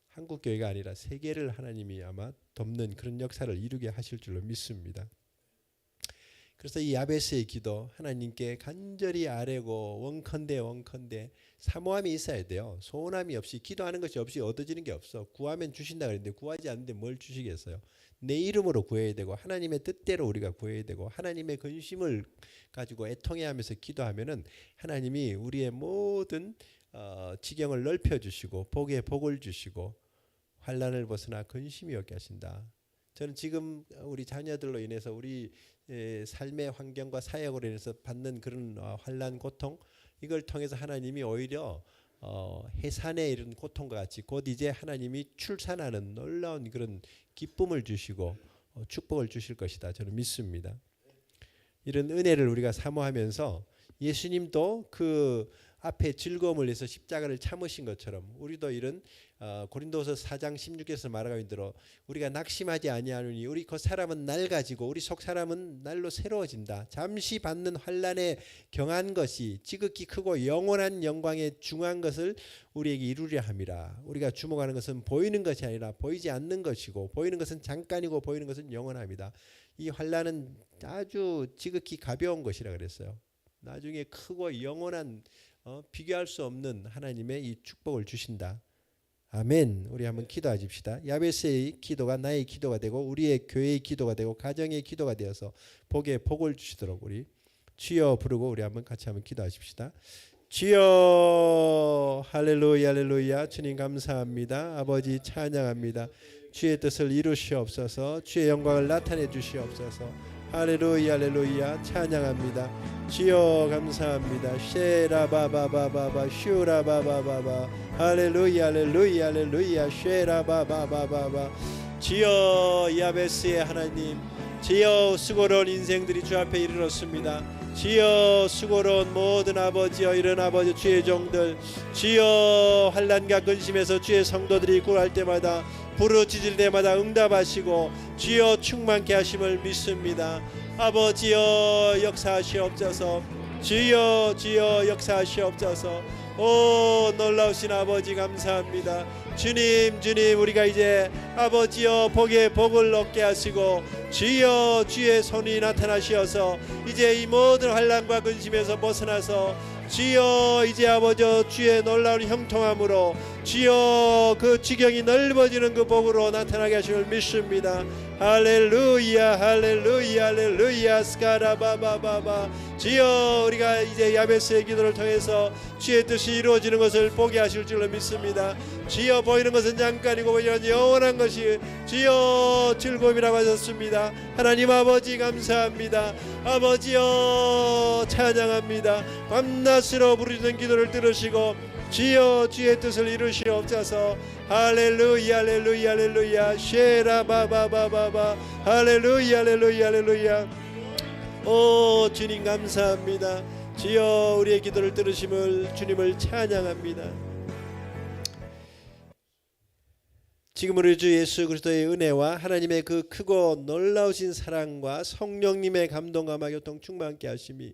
D: 한국 교회가 아니라 세계를 하나님이 아마 돕는 그런 역사를 이루게 하실 줄로 믿습니다. 그래서 이 야베스의 기도 하나님께 간절히 아뢰고 원컨대 사모함이 있어야 돼요. 소원함이 없이 기도하는 것이 없이 얻어지는 게 없어. 구하면 주신다 그랬는데 구하지 않는데 뭘 주시겠어요. 내 이름으로 구해야 되고 하나님의 뜻대로 우리가 구해야 되고 하나님의 근심을 가지고 애통해하면서 기도하면은 하나님이 우리의 모든 지경을 넓혀주시고 복에 복을 주시고 환난을 벗어나 근심이 없게 하신다. 저는 지금 우리 자녀들로 인해서 우리 삶의 환경과 사역으로 인해서 받는 그런 환난 고통 이걸 통해서 하나님이 오히려 해산의 이런 고통과 같이 곧 이제 하나님이 출산하는 놀라운 그런 기쁨을 주시고 축복을 주실 것이다. 저는 믿습니다. 이런 은혜를 우리가 사모하면서 예수님도 그 앞에 즐거움을 위해서 십자가를 참으신 것처럼 우리도 이런 고린도서 4장 16절에서 말하고 대로 우리가 낙심하지 아니하노니 우리 그 사람은 낡아지고 우리 속 사람은 날로 새로워진다. 잠시 받는 환난에 경한 것이 지극히 크고 영원한 영광에 중한 것을 우리에게 이루려 함이라. 우리가 주목하는 것은 보이는 것이 아니라 보이지 않는 것이고 보이는 것은 잠깐이고 보이는 것은 영원합니다. 이 환난은 아주 지극히 가벼운 것이라 그랬어요. 나중에 크고 영원한 비교할 수 없는 하나님의 이 축복을 주신다. 아멘. 우리 한번 기도하십시다. 야베스의 기도가 나의 기도가 되고 우리의 교회의 기도가 되고 가정의 기도가 되어서 복에 복을 주시도록 우리 주여 부르고 우리 한번 같이 한번 기도하십시다. 주여 할렐루야 할렐루야. 주님 감사합니다. 아버지 찬양합니다. 주의 뜻을 이루시옵소서. 주의 영광을 나타내 주시옵소서. 할렐루야 할렐루야 찬양합니다. 주여 감사합니다. 쉐라바바바바바 슈라바바바바 할렐루야 할렐루야 할렐루야 쉐라바바바바바. 주여 야베스의 하나님, 주여 수고로운 인생들이 주 앞에 이르렀습니다. 주여 수고로운 모든 아버지여 이런 아버지 주의 종들, 주여 환난과 근심에서 주의 성도들이 구할 때마다 부르짖을 때마다 응답하시고 주여 충만케 하심을 믿습니다. 아버지여 역사하시옵소서. 주여 주여 역사하시옵소서. 오 놀라우신 아버지 감사합니다. 주님 주님 우리가 이제 아버지여 복에 복을 얻게 하시고 주여 주의 손이 나타나시어서 이제 이 모든 환난과 근심에서 벗어나서 주여 이제 아버지 주의 놀라운 형통함으로 주여 그 지경이 넓어지는 그 복으로 나타나게 하심을 믿습니다. 할렐루야 할렐루야 할렐루야 스카라바바바바. 주여 우리가 이제 야베스의 기도를 통해서 주의 뜻이 이루어지는 것을 보게 하실 줄로 믿습니다. 주여 보이는 것은 잠깐이고 보이는 영원한 것이 주여 즐거움이라고 하셨습니다. 하나님 아버지 감사합니다. 아버지여 찬양합니다. 밤낮으로 부르짖는 기도를 들으시고 주여 주의 뜻을 이루시옵소서. 할렐루야 할렐루야 할렐루야 쉐라바바바바바 할렐루야 할렐루야 할렐루야. 오 주님 감사합니다. 주여 우리의 기도를 들으심을 주님을 찬양합니다. 지금 우리 주 예수 그리스도의 은혜와 하나님의 그 크고 놀라우신 사랑과 성령님의 감동감화 교통 충만케 하심이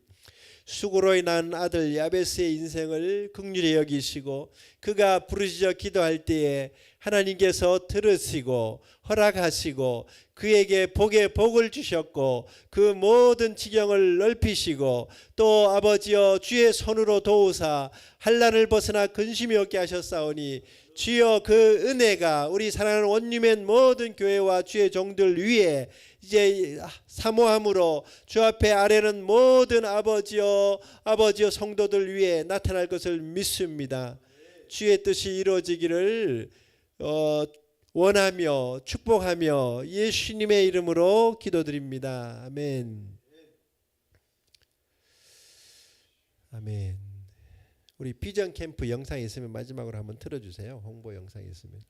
D: 수고로 인한 아들 야베스의 인생을 긍휼히 여기시고 그가 부르짖어 기도할 때에 하나님께서 들으시고 허락하시고 그에게 복에 복을 주셨고 그 모든 지경을 넓히시고 또 아버지여 주의 손으로 도우사 환난을 벗어나 근심이 없게 하셨사오니 주여 그 은혜가 우리 사랑하는 원유맨 모든 교회와 주의 종들 위에 이제 사모함으로 주 앞에 아뢰는 모든 아버지여 성도들 위에 나타날 것을 믿습니다. 주의 뜻이 이루어지기를 원하며 축복하며 예수님의 이름으로 기도드립니다. 아멘. 아멘. 우리 비전 캠프 영상이 있으면 마지막으로 한번 틀어주세요. 홍보 영상이 있으면.